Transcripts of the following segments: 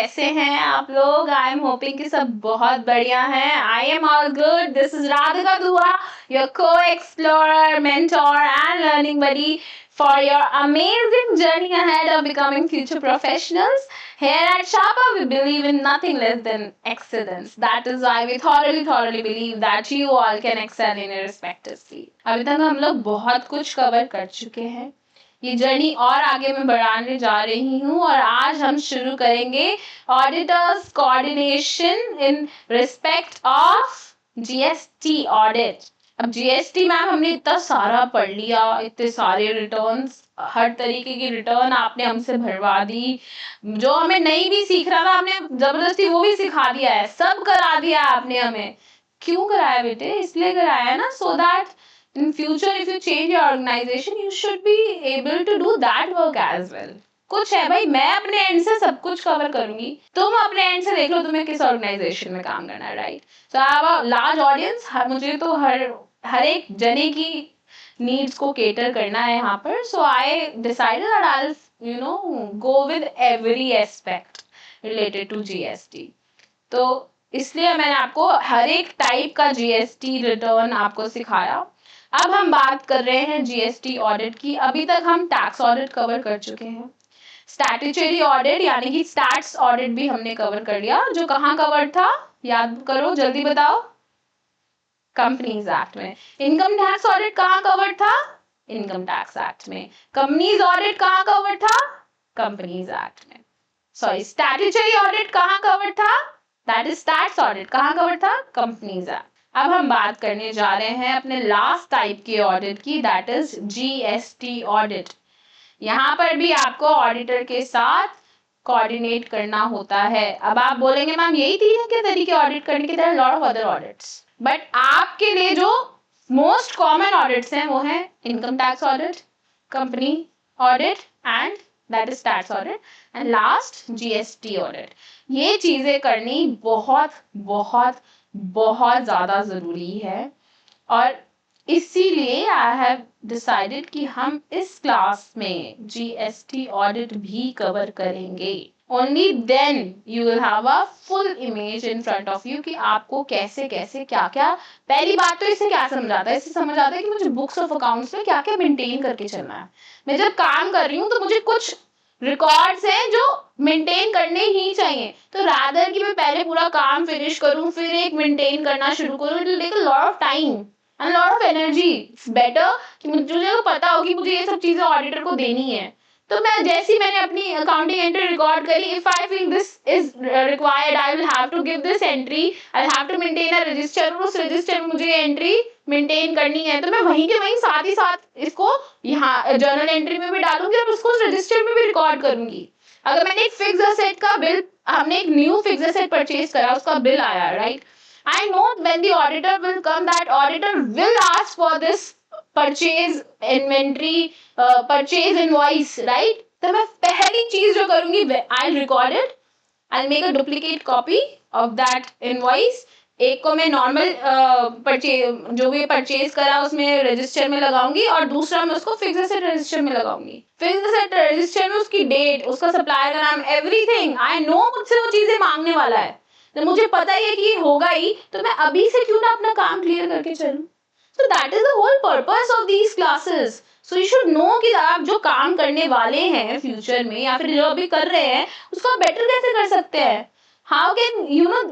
कैसे हैं आप लोग? आई एम होपिंग कि सब बहुत बढ़िया हैं। I am all good. This is Radhika Dua, your co explorer, mentor and learning buddy for your amazing journey ahead of becoming future professionals. Here at Sharpa, we believe in nothing less than excellence. That is why we thoroughly believe that you all can excel in your respective field. अभी तक हम लोग बहुत कुछ cover कर चुके हैं। ये जर्नी और आगे मैं बढ़ाने जा रही हूँ और आज हम शुरू करेंगे auditors coordination in respect of GST audit. अब जीएसटी मैम हमने इतना सारा पढ़ लिया, इतने सारे रिटर्न्स, हर तरीके की रिटर्न आपने हमसे भरवा दी। जो हमें नहीं भी सीख रहा था आपने जबरदस्ती वो भी सिखा दिया है, सब करा दिया आपने हमें। क्यों कराया बेटे? इसलिए कराया ना, so that in future if you change your organization you should be able to do that work as well. कुछ है भाई, मैं अपने एंड से सब कुछ कवर करूंगी, तुम अपने एंड से देख लो तुम्हें किस ऑर्गेनाइजेशन में काम करना है, right? So I have a large audience, मुझे तो हर एक जने की नीड्स को केटर करना है यहाँ पर। So I decided that I will go with every aspect related to GST. तो इसलिए मैंने आपको हर एक टाइप का जीएसटी रिटर्न आपको सिखाया। अब हम बात कर रहे हैं जीएसटी ऑडिट की। अभी तक हम टैक्स ऑडिट कवर कर चुके हैं, स्टैट्यूटरी ऑडिट यानी कि स्टैट्स ऑडिट भी हमने कवर कर लिया। जो कहाँ कवर था याद करो, जल्दी बताओ। कंपनीज एक्ट में। इनकम टैक्स ऑडिट कहाँ कवर था? इनकम टैक्स एक्ट में। कंपनीज ऑडिट कहाँ कवर था? कंपनीज एक्ट में। सॉरी, स्टैट्यूटरी ऑडिट कहाँ कवर था? That is tax audit. कहाँ कवर था? Companies act. अब हम बात करने जा रहे हैं अपने लास्ट टाइप के ऑडिट की, दैट इज जीएसटी ऑडिट। यहाँ पर भी आपको ऑडिटर के साथ कोऑर्डिनेट करना होता है। अब आप बोलेंगे मैम यही तीन के तरीके ऑडिट करने के, there are lot of other audits, but आपके लिए जो मोस्ट कॉमन ऑडिट्स हैं वो है income tax audit, company audit and that is tax audit, and last GST audit. ये चीजें करनी बहुत बहुत बहुत ज्यादा जरूरी है और इसीलिए आई हैव डिसाइडेड कि हम इस क्लास में जीएसटी ऑडिट भी कवर करेंगे। Only then you will have a full image in front of you कि आपको कैसे कैसे क्या क्या। पहली बात तो इसे क्या समझ आता है? इसे समझ आता है कि मुझे बुक्स ऑफ अकाउंट्स में क्या क्या मेंटेन करके चलना है। मैं जब काम कर रही हूँ तो मुझे कुछ रिकॉर्ड्स हैं जो मेंटेन करने ही चाहिए, तो रादर कि मैं पहले पूरा काम फिनिश करूं फिर एक मेंटेन करना शुरू करूं, it will take a lot of time and lot of energy. It's better कि मुझे पता हो कि मुझे ये सब चीजें ऑडिटर को देनी है। तो मैं जैसी मैंने अपनी अकाउंटिंग एंट्री रिकॉर्ड करी, if I feel this is required I will have to give this entry, I have to maintain a register, उस रजिस्टर में मुझे एंट्री मेंटेन करनी है, तो मैं वहीं के वहीं साथ ही साथ इसको यहाँ जर्नल एंट्री में भी डालूंगी और उसको रजिस्टर में भी रिकॉर्ड करूंगी। अगर मैंने एक फिक्स एसेट का बिल, हमने एक न्यू फिक्स एसेट परचेज करा, उसका बिल आया, right? I know when the auditor will come, that auditor will ask for this purchase inventory, purchase invoice, right? तो मैं पहली चीज जो करूंगी, I'll record it, I'll make a duplicate copy of that invoice। एक को मैं नॉर्मल परचेज जो भी परचेज करा उसमें रजिस्टर में लगाऊंगी और दूसरा मैं उसको फिक्स एसेट रजिस्टर में लगाऊंगी। फिक्स एसेट रजिस्टर में उसकी डेट, उसका सप्लायर का नाम, एवरीथिंग आई नो मुझसे वो चीजें मांगने वाला है, तो मुझे पता ही है कि ये होगा ही, तो मैं अभी से क्यों ना अपना काम क्लियर करके चलूं। So that is the whole purpose of these classes. So you should know कि आप जो काम करने वाले हैं फ्यूचर में या फिर जो अभी कर रहे हैं उसको बेटर कैसे कर सकते हैं। How can you know,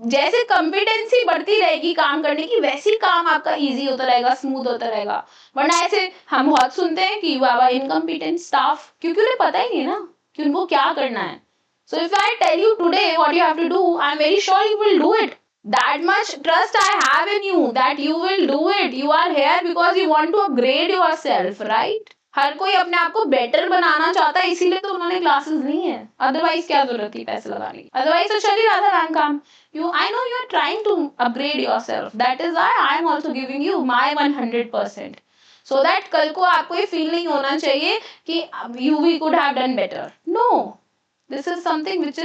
जैसे कॉम्पिटेंसी बढ़ती रहेगी काम करने की वैसे ही काम आपका इजी होता रहेगा, स्मूथ होता रहेगा। वरना ऐसे हम बहुत सुनते हैं कि बाबा इनकम्पिटेंट स्टाफ, क्योंकि उन्हें पता ही नहीं ना कि उनको क्या करना है। So if I tell you today what you have to do, I'm very sure you will do it. That much trust I have in you that you will do it. You are here because you want to upgrade yourself, right? हर कोई अपने आप को better बनाना चाहता है, इसीलिए तो उन्होंने classes ली हैं। अदरवाइज क्या जरूरत थी पैसे लगाने की? अदरवाइज तो चल ही रहा था बैंक काम। I know you are trying to upgrade yourself. That is why I am also giving you my 100%. So that कल को आपको ये फील नहीं होना चाहिए कि we could have done better. No. This is something which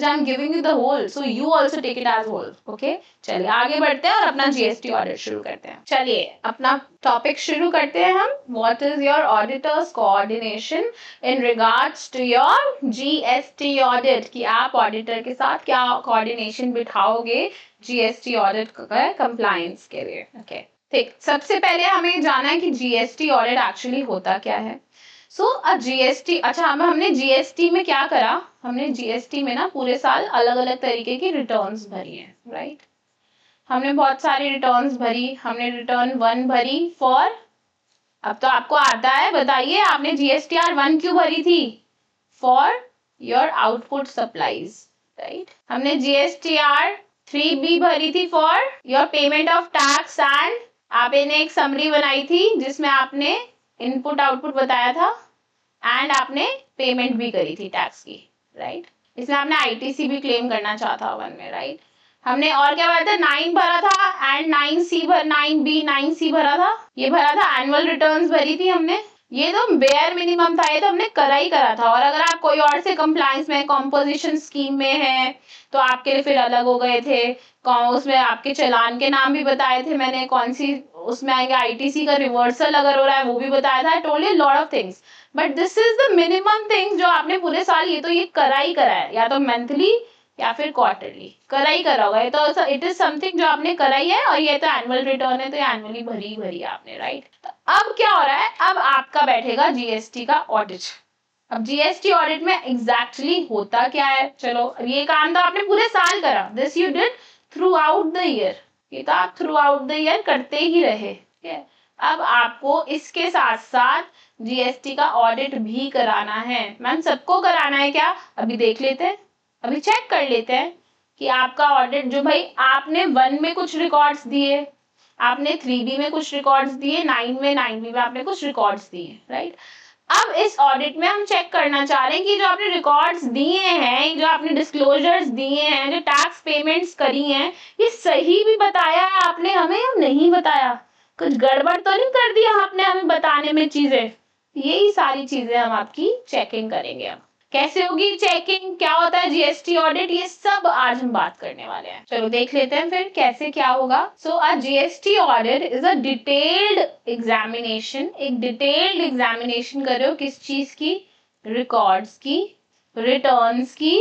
I'm giving you the whole, so you also take it as whole. Okay, चलिए आगे बढ़ते हैं और अपना GST ऑडिट शुरू करते हैं. चलिए अपना टॉपिक शुरू करते हैं हम. What is your auditor's coordination in regards to your GST audit? कि आप ऑडिटर के साथ क्या कोऑर्डिनेशन बिठाओगे GST ऑडिट का कंप्लायंस के लिए. ओके ठीक, सबसे पहले हमें जाना है कि GST ऑडिट एक्चुअली होता क्या है. सो GST, अच्छा हमने GST में क्या करा, हमने GST में ना पूरे साल अलग अलग तरीके की रिटर्न्स भरी हैं, राइट. हमने बहुत सारी रिटर्न्स भरी. हमने रिटर्न 1 भरी फॉर, अब तो आपको आता है, बताइए आपने GSTR 1 क्यों भरी थी? For your output supplies, right. हमने GSTR 3B भरी थी for your payment of tax and आपने एक समरी बनाई थी जिसमें आपने इनपुट आउटपुट बताया था एंड आपने पेमेंट भी करी थी टैक्स की, राइट. इसमें आपने ITC भी क्लेम करना चाहता 1 में, राइट. हमने और क्या भरा था, 9 भरा था एंड 9B 9C भरा था. ये भरा था, एनुअल रिटर्न्स भरी थी हमने. ये तो बेयर मिनिमम था, ये तो हमने करा ही करा था. और अगर आप कोई और से कंप्लायंस में, कॉम्पोजिशन स्कीम में है तो आपके लिए फिर अलग हो गए थे. उसमें आपके चालान के नाम भी बताए थे मैंने, कौन सी उसमें आएंगे. ITC का रिवर्सल अगर हो रहा है वो भी बताया था. I told you lot of things, but this is the minimum things जो आपने पूरे साल, ये तो ये करा ही करा है, या तो मंथली या फिर क्वार्टरली करा ही करा होगा. ये तो इट इज समथिंग जो आपने करा ही है. और ये तो एनुअल रिटर्न है तो एनुअली भरी भरी आपने, राइट. तो अब क्या हो रहा है, अब आपका बैठेगा GST का ऑडिट. अब GST ऑडिट में एग्जैक्टली होता क्या है, चलो ये काम तो आपने पूरे साल करा. This you did through out the year, ये तो आप थ्रू आउट द ईयर करते ही रहे. ठीक है, अब आपको इसके साथ साथ GST का ऑडिट भी कराना है. मैम सबको कराना है क्या? अभी देख लेते हैं, अभी चेक कर लेते हैं कि आपका ऑडिट जो, भाई आपने 1 में कुछ रिकॉर्ड्स दिए, आपने 3B में कुछ रिकॉर्ड्स दिए, 9B में आपने कुछ रिकॉर्ड्स दिए, राइट. अब इस ऑडिट में हम चेक करना चाह रहे हैं कि जो आपने रिकॉर्ड्स दिए हैं, जो आपने डिस्क्लोजर्स दिए हैं, जो टैक्स पेमेंट्स करी हैं, ये सही भी बताया है आपने हमें या नहीं बताया. कुछ गड़बड़ तो नहीं कर दिया आपने हमें बताने में चीजें. यही सारी चीजें हम आपकी चेकिंग करेंगे. अब कैसे होगी चेकिंग, क्या होता है GST ऑडिट, ये सब आज हम बात करने वाले हैं. चलो देख लेते हैं फिर कैसे क्या होगा. सो अ GST audit is a detailed examination. एक डिटेल्ड एग्जामिनेशन कर रहे हो किस चीज की, रिकॉर्ड्स की, रिटर्न्स की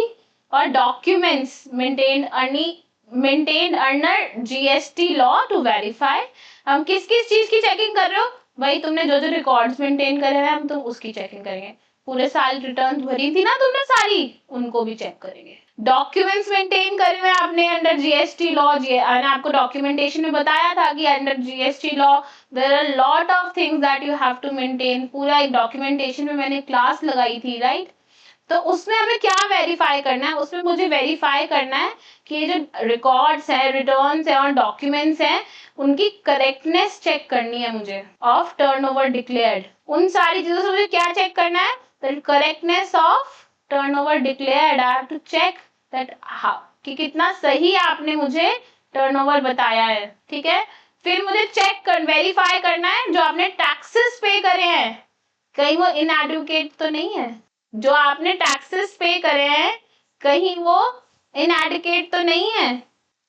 और documents maintained under GST law to verify. हम किस किस चीज की चेकिंग कर रहे हो, भाई तुमने जो जो रिकॉर्ड्स मेंटेन करे हैं हम तो उसकी चेकिंग करेंगे. पूरे साल रिटर्न भरी थी ना तुमने सारी, उनको भी चेक करेंगे. डॉक्यूमेंट्स मेंटेन करे हुए आपने अंडर GST लॉ. मैंने आपको डॉक्यूमेंटेशन में बताया था कि under GST law there are lot of things that you have to maintain. पूरा एक डॉक्यूमेंटेशन में मैंने क्लास लगाई थी, राइट. तो उसमें हमें क्या वेरीफाई करना है, उसमें मुझे वेरीफाई करना है कि ये जो रिकॉर्ड्स है, रिटर्न्स है और डॉक्यूमेंट्स हैं, उनकी करेक्टनेस चेक करनी है मुझे ऑफ टर्नओवर डिक्लेयर्ड. उन सारी चीजों से मुझे क्या चेक करना है, the correctness of turnover declared. I have to check that कि कितना सही आपने मुझे टर्नओवर बताया है. ठीक है, फिर मुझे चेक वेरीफाई करना है जो आपने टैक्सेस पे करे हैं, कहीं वो इनएडुकेट तो नहीं है. जो आपने टैक्सेस पे करे हैं कहीं वो इनएडुकेट तो नहीं है.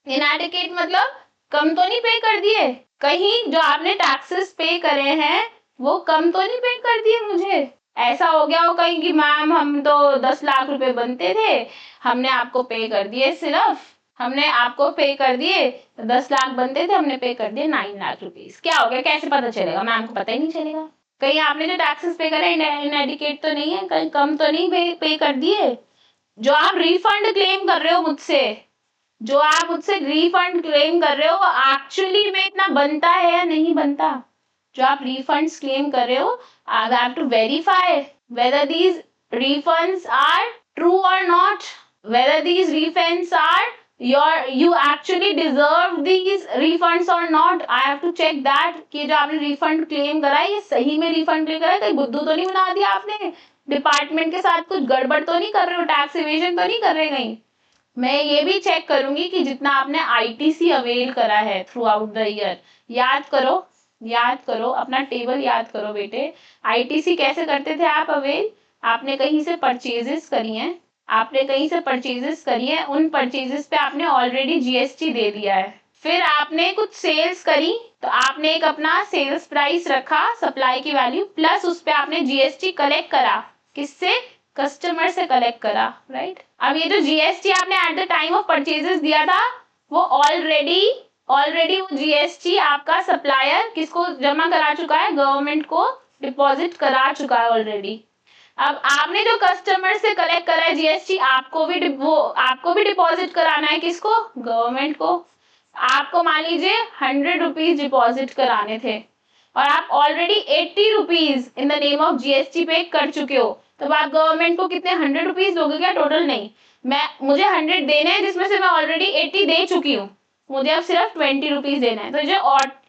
इनएडुकेट मतलब कम तो नहीं पे कर दिए, कहीं जो आपने टैक्सेस पे करे हैं वो कम तो नहीं पे कर दिए. मुझे ऐसा हो गया हो कहीं कि मैम हम तो 10 लाख रुपए बनते थे, हमने आपको पे कर दिए, सिर्फ हमने आपको पे कर दिए, 10 लाख बनते थे हमने पे कर दिए 9 लाख रुपीस. क्या हो गया, कैसे पता चलेगा? मैम को पता ही नहीं चलेगा. कहीं आपने जो टैक्सेस पे करे इनएडिकेट तो नहीं है, कहीं कम तो नहीं पे कर दिए. जो आप रिफंड क्लेम कर रहे हो मुझसे, जो आप मुझसे रिफंड क्लेम कर रहे हो एक्चुअली में इतना बनता है या नहीं बनता. जो आप refunds claim कर रहे हो, I have to verify whether these refunds are true or not, whether these refunds are you actually deserve these refunds or not. I have to check that कि जो आपने refund claim करा है ये सही में refund claim करा है, कहीं बुद्धू तो नहीं बना दिया आपने, डिपार्टमेंट के साथ कुछ गड़बड़ तो नहीं कर रहे हो, टैक्स इवेजन तो नहीं कर रहे कहीं. मैं ये भी चेक करूंगी कि जितना आपने ITC अवेल करा है थ्रू आउट द ईयर. याद करो अपना टेबल याद करो बेटे. ITC कैसे करते थे आप अवेल, आपने कहीं से परचेजेस करी हैं, आपने कहीं से परचेजेस करी है, उन परचेजेस पे आपने ऑलरेडी जीएसटी दे दिया है। फिर आपने कुछ सेल्स करी तो आपने एक अपना सेल्स प्राइस रखा, सप्लाई की वैल्यू, प्लस उस पे आपने जीएसटी कलेक्ट करा। किससे? कस्टमर से कलेक्ट करा, राइट। अब ये जो जीएसटी आपने eight the time of purchases दिया था, वो ऑलरेडी वो जीएसटी आपका सप्लायर किसको जमा करा चुका है? गवर्नमेंट को डिपॉजिट करा चुका है ऑलरेडी। अब आपने जो कस्टमर से कलेक्ट करा है जीएसटी, आपको भी डिपॉजिट कराना है। किसको? गवर्नमेंट को। आपको मान लीजिए 100 रुपीज डिपॉजिट कराने थे और आप already 80 rupees in the name of GST पे कर चुके हो, तो आप गवर्नमेंट को कितने 100 रुपीज दोगे क्या? टोटल नहीं, मुझे 100 देने हैं जिसमें से मैं ऑलरेडी 80 दे चुकी हूँ, मुझे अब सिर्फ 20 रुपीज देना है। तो जो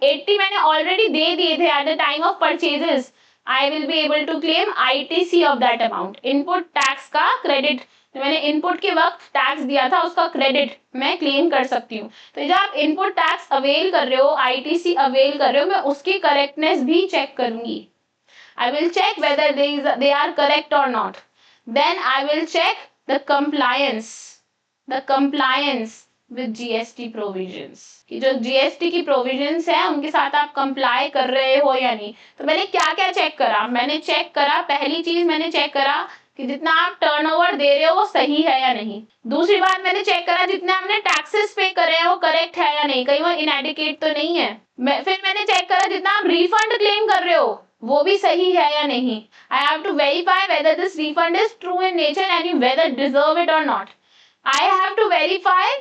80 मैंने ऑलरेडी दे दिए थे at the time of purchases, I will be able to claim ITC of that amount, input tax का क्रेडिट। तो मैंने इनपुट के वक्त टैक्स दिया था उसका क्रेडिट मैं क्लेम कर सकती हूँ। तो जब आप इनपुट टैक्स अवेल कर रहे हो, आईटीसी अवेल कर रहे हो, मैं उसकी करेक्टनेस भी चेक करूंगी। I will check whether they are correct or not. Then I will check the compliance with GST provisions. कि जो GST की provisions है उनके साथ आप comply कर रहे हो या नहीं। तो मैंने क्या क्या चेक करा? मैंने चेक करा, पहली चीज मैंने चेक करा कि जितना आप टर्नओवर दे रहे हो वो सही है या नहीं। दूसरी बात मैंने चेक करा जितने आपने टैक्सेस पे करे हैं वो करेक्ट है या नहीं, कहीं वो इनएडिकेट तो नहीं है। फिर मैंने चेक करा जितना आप रिफंड क्लेम कर रहे हो वो भी सही है या नहीं। I have to verify whether this refund is true in nature and you whether deserve it or not. I have to verify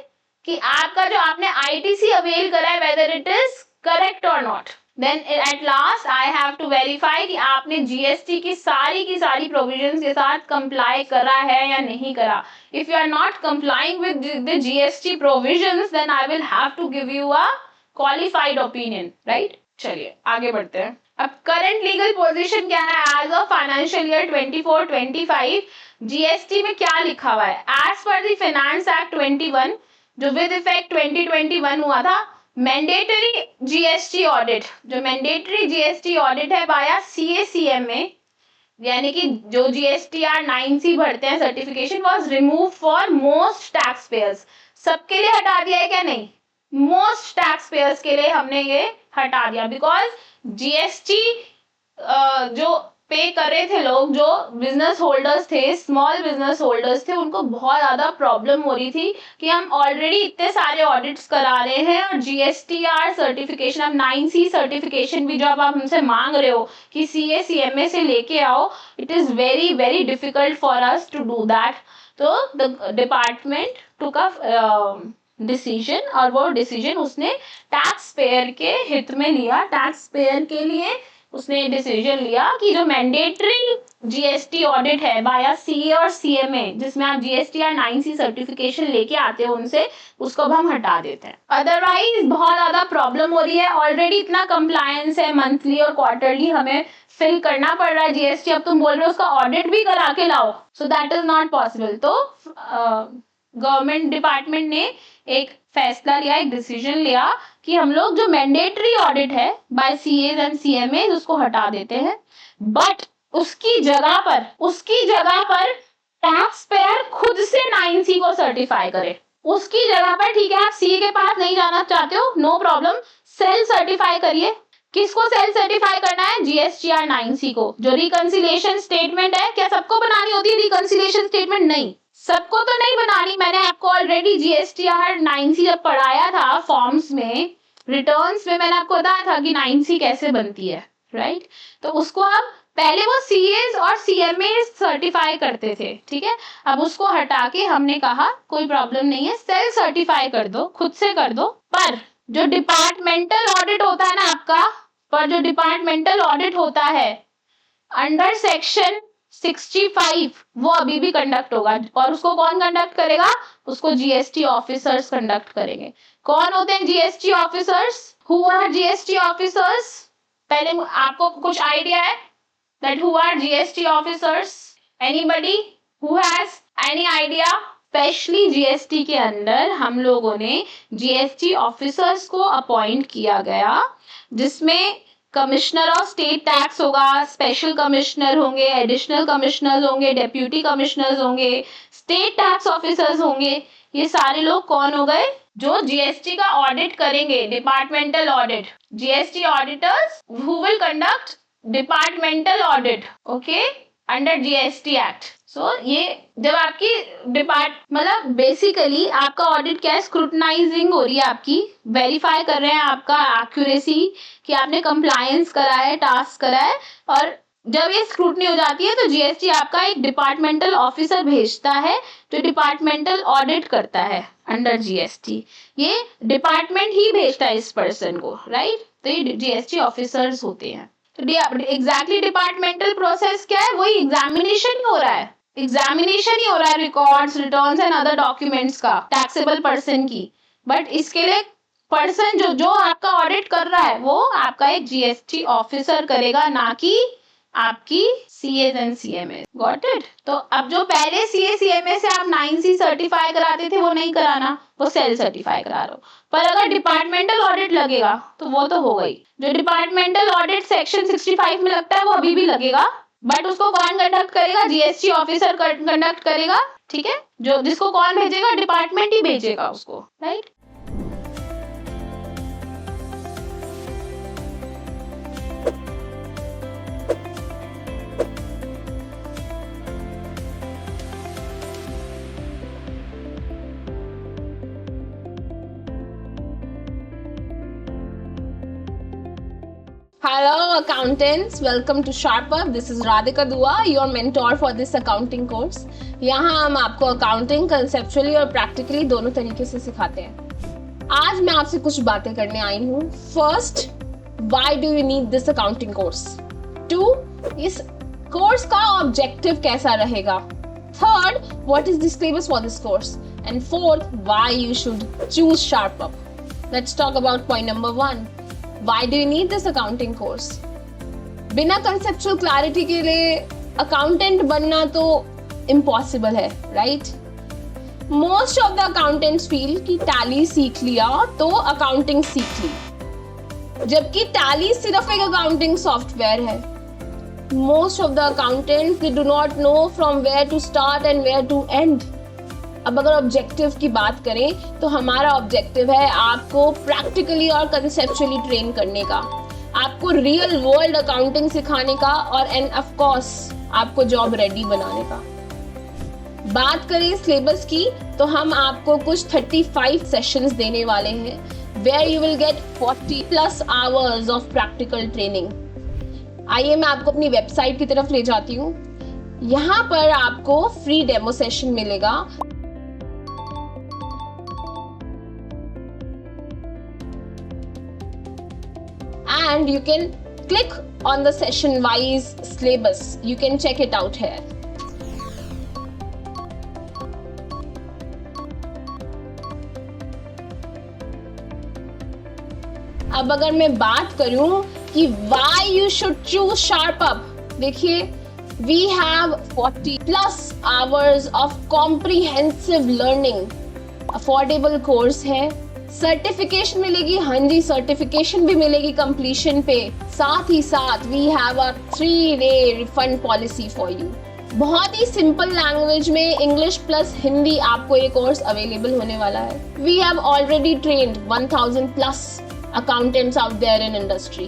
कि आपका जो आपने आईटीसी अवेल करा है whether it is correct or not. Then at last I have to verify कि आपने GST की सारी प्रोविजंस के साथ कंप्लाई करा है या नहीं करा। If you are not complying with the GST provisions then I will have to give you a qualified opinion, right. चलिए आगे बढ़ते हैं। अब करंट लीगल पोजीशन क्या है? As of financial year 24-25 GST में क्या लिखा हुआ है? As per the finance act 21 जो विद इफेक्ट 2021 हुआ था, मैंडेटरी जीएसटी ऑडिट, जो मैंडेटरी जीएसटी ऑडिट है बाया CACMA, यानी कि जो GSTR 9C भरते हैं certification, was remove for most tax payers. सबके लिए हटा दिया है क्या? नहीं, मोस्ट टैक्स पेयर्स के लिए हमने ये हटा दिया, बिकॉज जीएसटी जो पे कर रहे थे लोग, जो बिजनेस होल्डर्स थे, स्मॉल बिजनेस होल्डर्स थे, उनको बहुत ज्यादा प्रॉब्लम हो रही थी कि हम ऑलरेडी इतने सारे ऑडिट्स करा रहे हैं और GSTR सर्टिफिकेशन, अब 9C सर्टिफिकेशन भी जो अब आप हमसे मांग रहे हो कि CACMA से लेके आओ, it is very very difficult for us to do that. तो the department took a decision, और वो डिसीजन उसने टैक्स पेयर के हित में लिया, टैक्स पेयर के लिए उसने डिसीजन लिया कि जो मैंडेटरी जीएसटी ऑडिट है बाया CA और CMA, जिसमें आप GSTR 9C सर्टिफिकेशन लेके आते हो उनसे, उसको अब हम हटा देते हैं। अदरवाइज बहुत ज्यादा प्रॉब्लम हो रही है, ऑलरेडी इतना कंप्लायंस है, मंथली और क्वार्टरली हमें फिल करना पड़ रहा है जीएसटी, अब तुम बोल रहे हो उसका ऑडिट भी करा के लाओ, सो दैट इज नॉट पॉसिबल। तो गवर्नमेंट डिपार्टमेंट ने एक फैसला लिया, एक डिसीजन लिया कि हम लोग जो मैंडेटरी ऑडिट है बाय CAs एंड CMAs उसको हटा देते हैं, बट उसकी जगह पर टैक्स पेयर खुद से 9C को सर्टिफाई करे। उसकी जगह पर, ठीक है, आप CA के पास नहीं जाना चाहते हो, नो प्रॉब्लम, सेल्फ सर्टिफाई करिए। किसको सेल्फ सर्टिफाई करना है? GSTR 9C को। जो रिकंसिलिएशन स्टेटमेंट है, क्या सबको बनानी होती है रिकंसिलिएशन स्टेटमेंट? नहीं, सबको तो नहीं बनानी। मैंने आपको ऑलरेडी GSTR 9C जब पढ़ाया था फॉर्म्स में, रिटर्न्स में, मैंने आपको बताया था कि 9C कैसे बनती है, राइट। तो उसको अब पहले वो CAs और CMAs सर्टिफाई करते थे, ठीक है, अब उसको हटा के हमने कहा कोई प्रॉब्लम नहीं है, सेल्फ सर्टिफाई कर दो, खुद से कर दो। पर जो डिपार्टमेंटल ऑडिट होता है ना आपका, अंडर सेक्शन 65 वो अभी भी कंडक्ट होगा, और उसको कौन कंडक्ट करेगा? उसको GST ऑफिसर्स कंडक्ट करेंगे। कौन होते हैं GST officers? Who are GST officers? पहले आपको कुछ आइडिया है that who are GST officers? Anybody who has any idea? Specially GST के अंदर हम लोगों ने GST ऑफिसर्स को अपॉइंट किया गया, जिसमें कमिश्नर ऑफ स्टेट टैक्स होगा, स्पेशल कमिश्नर होंगे, एडिशनल कमिश्नर्स होंगे, डेप्यूटी कमिश्नर्स होंगे, स्टेट टैक्स ऑफिसर्स होंगे। ये सारे लोग कौन हो गए? जो जीएसटी का ऑडिट करेंगे, departmental audit. GST auditors who will conduct departmental audit, okay, under GST act. So ये जब आपकी मतलब बेसिकली आपका ऑडिट क्या है, स्क्रूटनाइजिंग हो रही है, आपकी वेरीफाई कर रहे हैं आपका एक्यूरेसी कि आपने कंप्लायंस करा है, टास्क करा है। और जब ये स्क्रूटनी हो जाती है तो जीएसटी आपका एक डिपार्टमेंटल ऑफिसर भेजता है जो डिपार्टमेंटल ऑडिट करता है अंडर जीएसटी। ये डिपार्टमेंट ही भेजता है इस पर्सन को, राइट? तो ये जीएसटी ऑफिसर्स होते हैं। तो एग्जैक्टली डिपार्टमेंटल प्रोसेस क्या है? वही एग्जामिनेशन ही हो रहा है, एग्जामिनेशन ही हो रहा है records, returns and other documents का टैक्सेबल पर्सन की। बट इसके लिए पर्सन जो आपका ऑडिट कर रहा है वो आपका एक जीएसटी ऑफिसर करेगा, ना कि आपकी CS and CMA. Got it? तो अब जो पहले सीए सीएमए से आप 9C सर्टिफाई कराते थे वो नहीं कराना, वो सेल सर्टिफाई करा रहे हो। पर अगर डिपार्टमेंटल ऑडिट लगेगा तो वो तो हो गई। जो डिपार्टमेंटल ऑडिट सेक्शन 65 में लगता है वो अभी भी लगेगा, बट उसको कौन कंडक्ट करेगा? जीएसटी ऑफिसर कंडक्ट करेगा, ठीक है? जो जिसको कौन भेजेगा? डिपार्टमेंट ही भेजेगा उसको, right? Hello accountants, welcome to SharpUp. This is Radhika Dua, your mentor for this accounting course. यहाँ हम आपको अकाउंटिंग कंसेप्चुअली और प्रैक्टिकली दोनों तरीके से सिखाते हैं। आज मैं आपसे कुछ बातें करने आई हूँ। First, why do you need this accounting course? 2, इस कोर्स का ऑब्जेक्टिव कैसा रहेगा? Third, what is the syllabus for this course? And fourth, why you should choose SharpUp. Let's talk about point number 1. Why do you need this accounting course? बिना conceptual clarity के लिए accountant बनना तो impossible है, right? Most of the accountants feel कि tally सीख लिया तो accounting सीख ली, जबकि tally सिर्फ एक accounting software है। Most of the accountants they do not know from where to start and where to end. अब अगर ऑब्जेक्टिव की बात करें तो हमारा ऑब्जेक्टिव है आपको प्रैक्टिकली और कंसेप्चुअली ट्रेन करने का, आपको रियल वर्ल्ड अकाउंटिंग सिखाने का और एंड ऑफ कोर्स आपको जॉब रेडी बनाने का। बात करें सिलेबस की तो हम आपको कुछ 35 सेशंस देने वाले हैं where you will get 40+ hours of practical training. आइए मैं आपको अपनी वेबसाइट की तरफ ले जाती हूँ। यहाँ पर आपको फ्री डेमो सेशन मिलेगा। And you can click on the session wise syllabus. You can check it out here. अब अगर मैं बात करूं कि why you should choose SharpUp, देखिए we have 40+ hours of comprehensive learning. Affordable course है, certification मिलेगी, हाँ जी सर्टिफिकेशन भी मिलेगी कंप्लीशन पे। साथ ही साथ we have a 3-day refund policy for you. बहुत ही सिंपल लैंग्वेज में इंग्लिश प्लस हिंदी आपको ये कोर्स अवेलेबल होने वाला है। We have already trained 1000+ accountants out there in industry.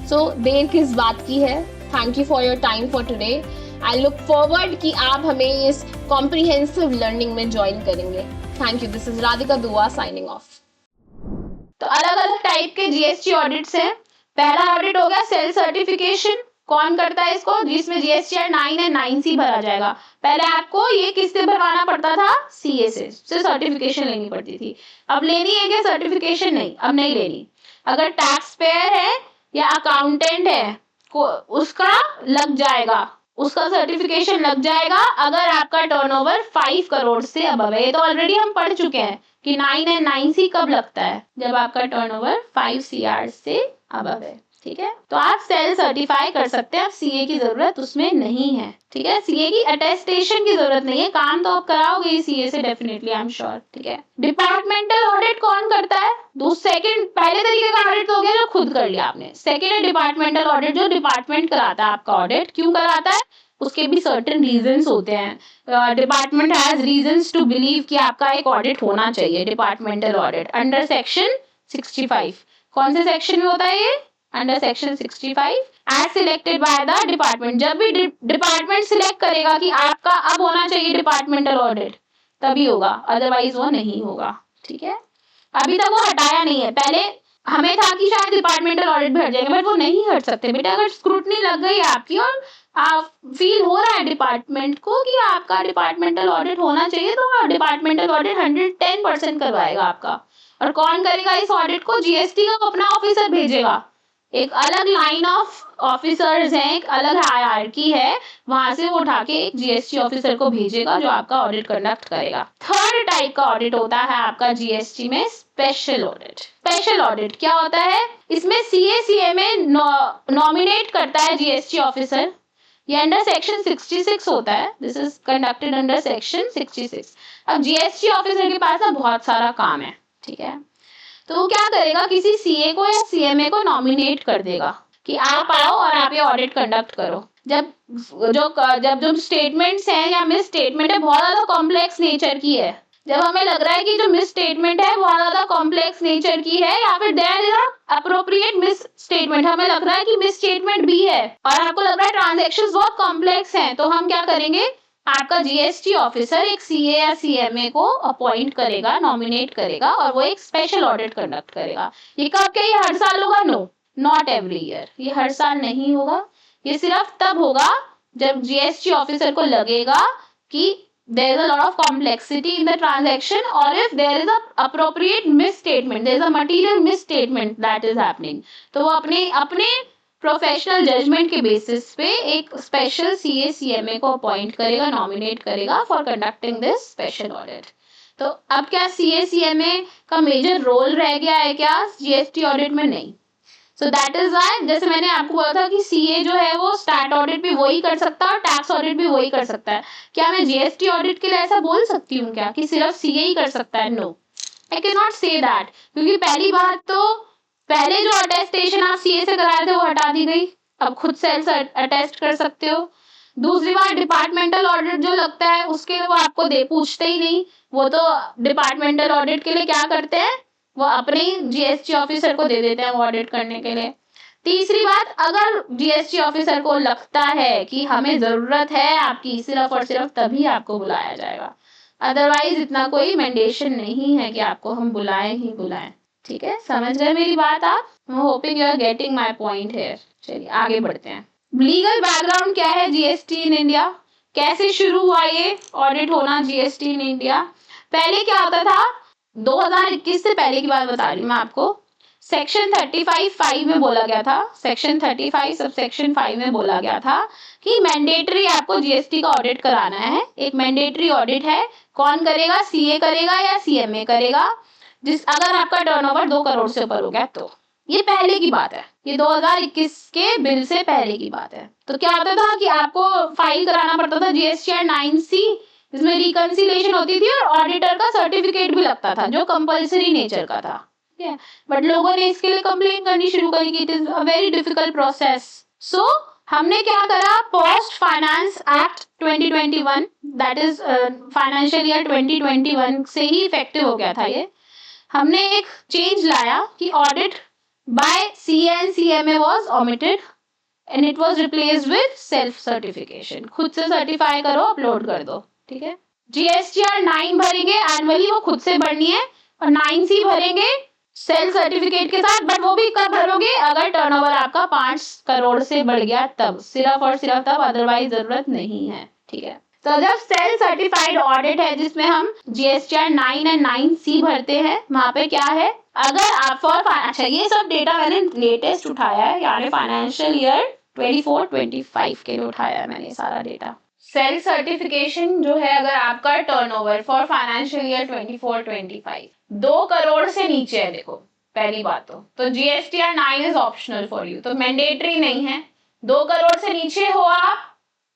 So देर किस बात की है? Thank you for your time for today. I look forward कि आप हमें इस comprehensive learning में join करेंगे। Thank you. This is Radhika Dua signing off. तो अलग अलग टाइप के जीएसटी ऑडिट्स हैं। पहला ऑडिट हो गया सेल सर्टिफिकेशन। कौन करता है इसको? जिसमें जीएसटीआर 9 एंड 9C भरा जाएगा। पहले आपको ये किससे भरवाना पड़ता था? सीए से सर्टिफिकेशन लेनी पड़ती थी। अब लेनी है क्या सर्टिफिकेशन? नहीं, अब नहीं लेनी। अगर टैक्स पेयर है या अकाउंटेंट है को उसका लग जाएगा, उसका सर्टिफिकेशन लग जाएगा अगर आपका टर्नओवर 5 करोड़ से अबव है। ये तो ऑलरेडी हम पढ़ चुके हैं कि 9 एंड 9C कब लगता है? जब आपका टर्नओवर 5 CR से अबव है, ठीक है, तो आप सेल्फ सर्टिफाई कर सकते हैं, आप सीए की जरूरत उसमें नहीं है। ठीक है, सीए की अटेस्टेशन की जरूरत नहीं है, काम तो आप कराओगे ही सीए से डेफिनेटली, आई एम श्योर। ठीक है, डिपार्टमेंटल ऑडिट कौन करता है? सेकंड, पहले तरीके का ऑडिट तो हो गया जो खुद कर लिया आपने। सेकंड है डिपार्टमेंटल ऑडिट, जो डिपार्टमेंट कराता है आपका ऑडिट। क्यों कराता है? उसके भी सर्टेन रीजंस होते हैं। Department has reasons to believe कि आपका एक ऑडिट होना चाहिए, डिपार्टमेंटल ऑडिट अंडर सेक्शन 65। कौन से सेक्शन में होता है ये? Under section 65 as selected by the department. जब भी डिपार्टमेंट सिलेक्ट करेगा कि आपका अब होना चाहिए डिपार्टमेंटल ऑडिट, तभी होगा, अदरवाइज वो नहीं होगा। ठीक है, अभी तक वो हटाया नहीं है। पहले हमें था कि शायद डिपार्टमेंटल ऑडिट भी हट जाएगा, बट वो नहीं हट सकते बेटा। अगर स्क्रूटनी लग गई आपकी और आप फील हो रहा है डिपार्टमेंट को कि आपका डिपार्टमेंटल ऑडिट होना चाहिए, तो डिपार्टमेंटल ऑडिट 110% करवाएगा आपका। और कौन करेगा इस ऑडिट को? जीएसटी का अपना ऑफिसर भेजेगा। एक अलग लाइन ऑफ ऑफिसर्स हैं, एक अलग हायरार्की है, वहां से वो उठा के एक जीएसटी ऑफिसर को भेजेगा जो आपका ऑडिट कंडक्ट करेगा। थर्ड टाइप का ऑडिट होता है आपका जीएसटी में स्पेशल ऑडिट। स्पेशल ऑडिट क्या होता है? इसमें सीएसीएमए नॉमिनेट करता है जीएसटी ऑफिसर। ये अंडर सेक्शन 66 होता है, this is conducted under section 66। अब जीएसटी ऑफिसर के पास ना बहुत सारा काम है। ठीक है, तो वो क्या करेगा? किसी सीए को या सीएमए को नॉमिनेट कर देगा कि आप आओ और आप ये ऑडिट कंडक्ट करो। जब जो स्टेटमेंट्स हैं या मिस स्टेटमेंट है बहुत ज्यादा कॉम्प्लेक्स नेचर की है, जब हमें लग रहा है कि जो मिस स्टेटमेंट है बहुत ज्यादा कॉम्प्लेक्स नेचर की है, या फिर there is appropriate misstatement, हमें लग रहा है कि मिस स्टेटमेंट भी है और आपको लग रहा है ट्रांजेक्शंस बहुत कॉम्प्लेक्स हैं, तो हम क्या करेंगे? आपका जीएसटी ऑफिसर एक सीए या सीएमए को अपॉइंट करेगा, नॉमिनेट करेगा, और वो एक स्पेशल ऑडिट कंडक्ट करेगा। ये कब क्या? ये हर साल होगा? No, not every year. ये हर साल नहीं होगा, ये सिर्फ तब होगा जब जीएसटी ऑफिसर को लगेगा कि there is a lot of complexity in the transaction, or if there is a appropriate misstatement, there is a material misstatement that is happening, तो वो अपने प्रोफेशनल जजमेंट के बेसिस पे एक स्पेशल सीए सीएमए को अपॉइंट करेगा, nominate करेगा for conducting this special audit. तो अब क्या सीए सीएमए का मेजर रोल रह गया है क्या जीएसटी ऑडिट में? नहीं। सो दैट इज वाई, जैसे मैंने आपको बोला था कि सीए जो है वो स्टैट ऑडिट भी वही कर सकता है और टैक्स ऑडिट भी वही कर सकता है। क्या मैं जीएसटी ऑडिट के लिए ऐसा बोल सकती हूँ क्या कि सिर्फ सीए ही कर सकता है? No, I can not say that, क्योंकि पहली बात तो पहले जो अटेस्टेशन आप सीए से कराए थे वो हटा दी गई, अब खुद सेल्फ अटेस्ट कर सकते हो। दूसरी बात, डिपार्टमेंटल ऑडिट जो लगता है उसके लिए वो आपको पूछते ही नहीं, वो तो डिपार्टमेंटल ऑडिट के लिए क्या करते हैं, वो अपने ही जीएसटी ऑफिसर को दे देते हैं वो ऑडिट करने के लिए। तीसरी बात, अगर जीएसटी ऑफिसर को लगता है कि हमें जरूरत है आपकी, सिर्फ और सिर्फ तभी आपको बुलाया जाएगा, अदरवाइज इतना कोई मैंडेशन नहीं है कि आपको हम बुलाएं ही बुलाएं। ठीक है, समझ गए मेरी बात आप? I hoping you are getting my point here. चलिए आगे बढ़ते हैं। लीगल बैकग्राउंड क्या है जीएसटी इन इंडिया? कैसे शुरू हुआ ये ऑडिट होना जीएसटी इन इंडिया? पहले क्या होता था, 2021 से पहले की बात बता रही हूँ मैं आपको। सेक्शन 35(5) में बोला गया था, सेक्शन 35 सब सेक्शन 5 में बोला गया था कि मैंडेटरी आपको जीएसटी का ऑडिट कराना है। एक मैंडेटरी ऑडिट है, कौन करेगा? सीए करेगा या सीएमए करेगा, अगर आपका टर्नओवर 2 करोड़ से ऊपर हो गया तो। ये पहले की बात है, ये 2021 के बिल से पहले की बात है। तो क्या होता था कि आपको फाइल कराना पड़ता था जीएसटीआर 9C, इसमें रिकंसिलेशन होती थी और ऑडिटर का सर्टिफिकेट भी लगता था जो कंपलसरी नेचर का था। बट लोगों ने इसके लिए कंप्लेन करनी शुरू करी कि it is a very difficult process. So हमने क्या करा, post finance act 2021, that is financial year 2021 से ही इफेक्टिव हो गया था ये। हमने एक चेंज लाया कि audit bye CA and CMA was omitted and it was replaced with self certification. खुद से सर्टिफाई करो, अपलोड कर दो। ठीक है, जीएसटीआर 9 भरेंगे एनुअली, वो खुद से भरनी है, और 9C भरेंगे सेल्फ सर्टिफिकेट के साथ। बट वो भी कब भरोगे? अगर टर्नओवर आपका 5 करोड़ से बढ़ गया तब, सिर्फ और सिर्फ तब, अदरवाइज जरूरत नहीं है। ठीक है, तो जब सेल्फ सर्टिफाइड ऑडिट है जिसमें हम जीएसटीआर 9 एंड 9C भरते हैं, वहां पे क्या है, अगर आप अच्छा ये सब डेटा मैंने लेटेस्ट उठाया है, यानी फाइनेंशियल ईयर 24-25 के लिए उठाया है मैंने सारा डेटा। सेल्फ सर्टिफिकेशन जो है, अगर आपका turnover for financial year 24-25 2 crore से नीचे है, देखो पहली बात तो GSTR 9 is optional for you, तो मैंडेटरी नहीं है। 2 करोड़ से नीचे हो आप,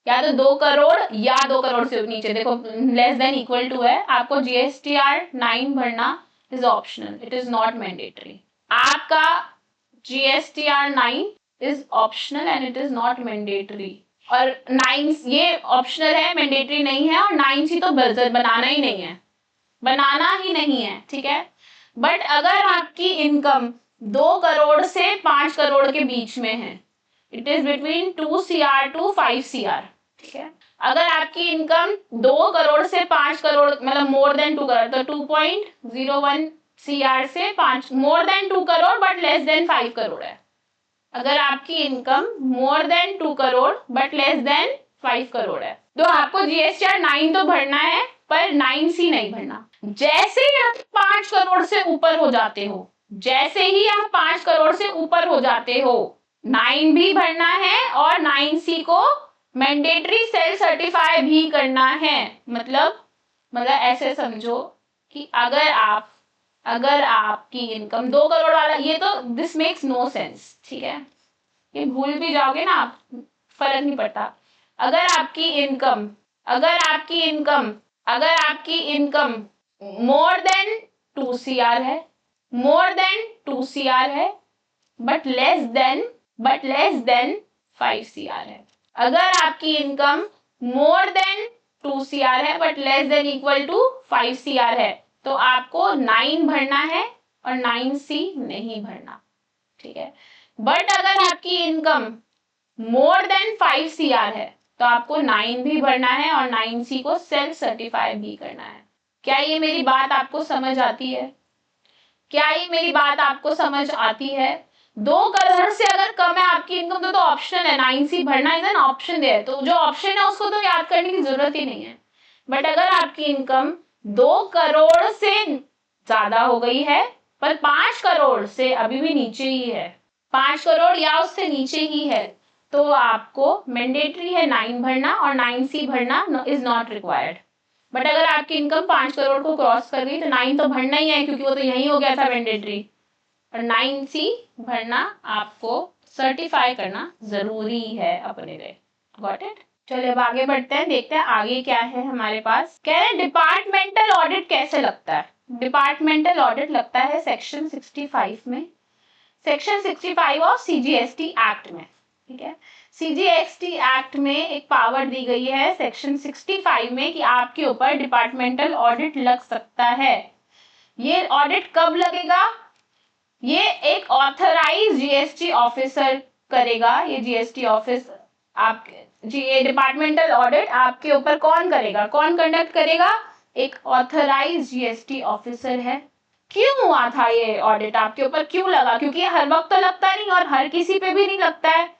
या तो 2 करोड़ या 2 करोड़ से नीचे, देखो लेस देन इक्वल टू है, आपको GSTR 9 भरना is optional, it is not mandatory. आपका GSTR 9 is optional and it is not mandatory. और 9 ये ऑप्शनल है, मैंडेटरी नहीं है, और 9C तो बनाना ही नहीं है, बनाना ही नहीं है, ठीक है। बट अगर आपकी इनकम 2 करोड़ से 5 करोड़ के बीच में है, it is between 2 CR to 5 CR, ठीक है। अगर आपकी इनकम 2 करोड़ से 5 करोड़ मतलब मोर देन 2 करोड़, तो 2.01 CR से 5 मोर than 2 crore but less than 5 crore है। अगर आपकी income more than 2 crore but less than 5 crore है, तो आपको GSTR 9 तो भरना है, पर 9C नहीं भरना। जैसे ही आप 5 करोड़ से ऊपर हो जाते हो, जैसे ही आप 5 करोड़ से ऊपर हो जाते हो, 9 भी भरना है और 9C को मैंडेटरी सेल्फ सर्टिफाई भी करना है। मतलब ऐसे समझो कि अगर आपकी इनकम 2 करोड़ वाला, ये तो दिस मेक्स नो सेंस, ठीक है, ये भूल भी जाओगे ना आप, फर्क नहीं पड़ता। अगर आपकी इनकम मोर देन 2 CR है, बट लेस देन 5 CR है। अगर आपकी इनकम मोर देन 2 CR है but less than equal to 5 CR है, तो आपको 9 भरना है और 9C नहीं भरना, ठीक है। बट अगर आपकी इनकम मोर देन 5 CR है, तो आपको 9 भी भरना है और 9C को सेल्फ सर्टिफाई भी करना है। क्या ये मेरी बात आपको समझ आती है? 2 करोड़ से अगर कम है आपकी इनकम तो ऑप्शन है, 9C भरना इज एन ऑप्शन है, तो जो ऑप्शन है उसको तो याद करने की जरूरत ही नहीं है। बट अगर आपकी इनकम 2 करोड़ से ज्यादा हो गई है पर 5 करोड़ से अभी भी नीचे ही है, 5 करोड़ या उससे नीचे ही है, तो आपको मैंडेटरी है 9 भरना और 9C भरना इज नॉट रिक्वायर्ड। बट अगर आपकी इनकम 5 करोड़ को क्रॉस कर गई तो 9 तो भरना ही है, क्योंकि वो तो यही हो गया था मैंडेटरी, और 9C भरना आपको सर्टिफाई करना जरूरी है अपने लिए। Got it? चलिए अब आगे बढ़ते हैं, देखते हैं आगे क्या है हमारे पास। कह रहे हैं डिपार्टमेंटल ऑडिट कैसे लगता है। डिपार्टमेंटल ऑडिट लगता है सेक्शन 65 में, सेक्शन 65 ऑफ CGST एक्ट में, ठीक है। CGST एक्ट में एक पावर दी गई है सेक्शन 65 में कि आपके ऊपर डिपार्टमेंटल ऑडिट लग सकता है। ये ऑडिट कब लगेगा? ये एक ऑथराइज GST ऑफिसर करेगा। ये GST ऑफिस ये डिपार्टमेंटल ऑडिट आपके ऊपर कौन करेगा, कौन कंडक्ट करेगा? एक ऑथराइज GST ऑफिसर है। क्यों हुआ था ये ऑडिट आपके ऊपर, क्यों लगा? क्योंकि हर वक्त तो लगता नहीं और हर किसी पे भी नहीं लगता है।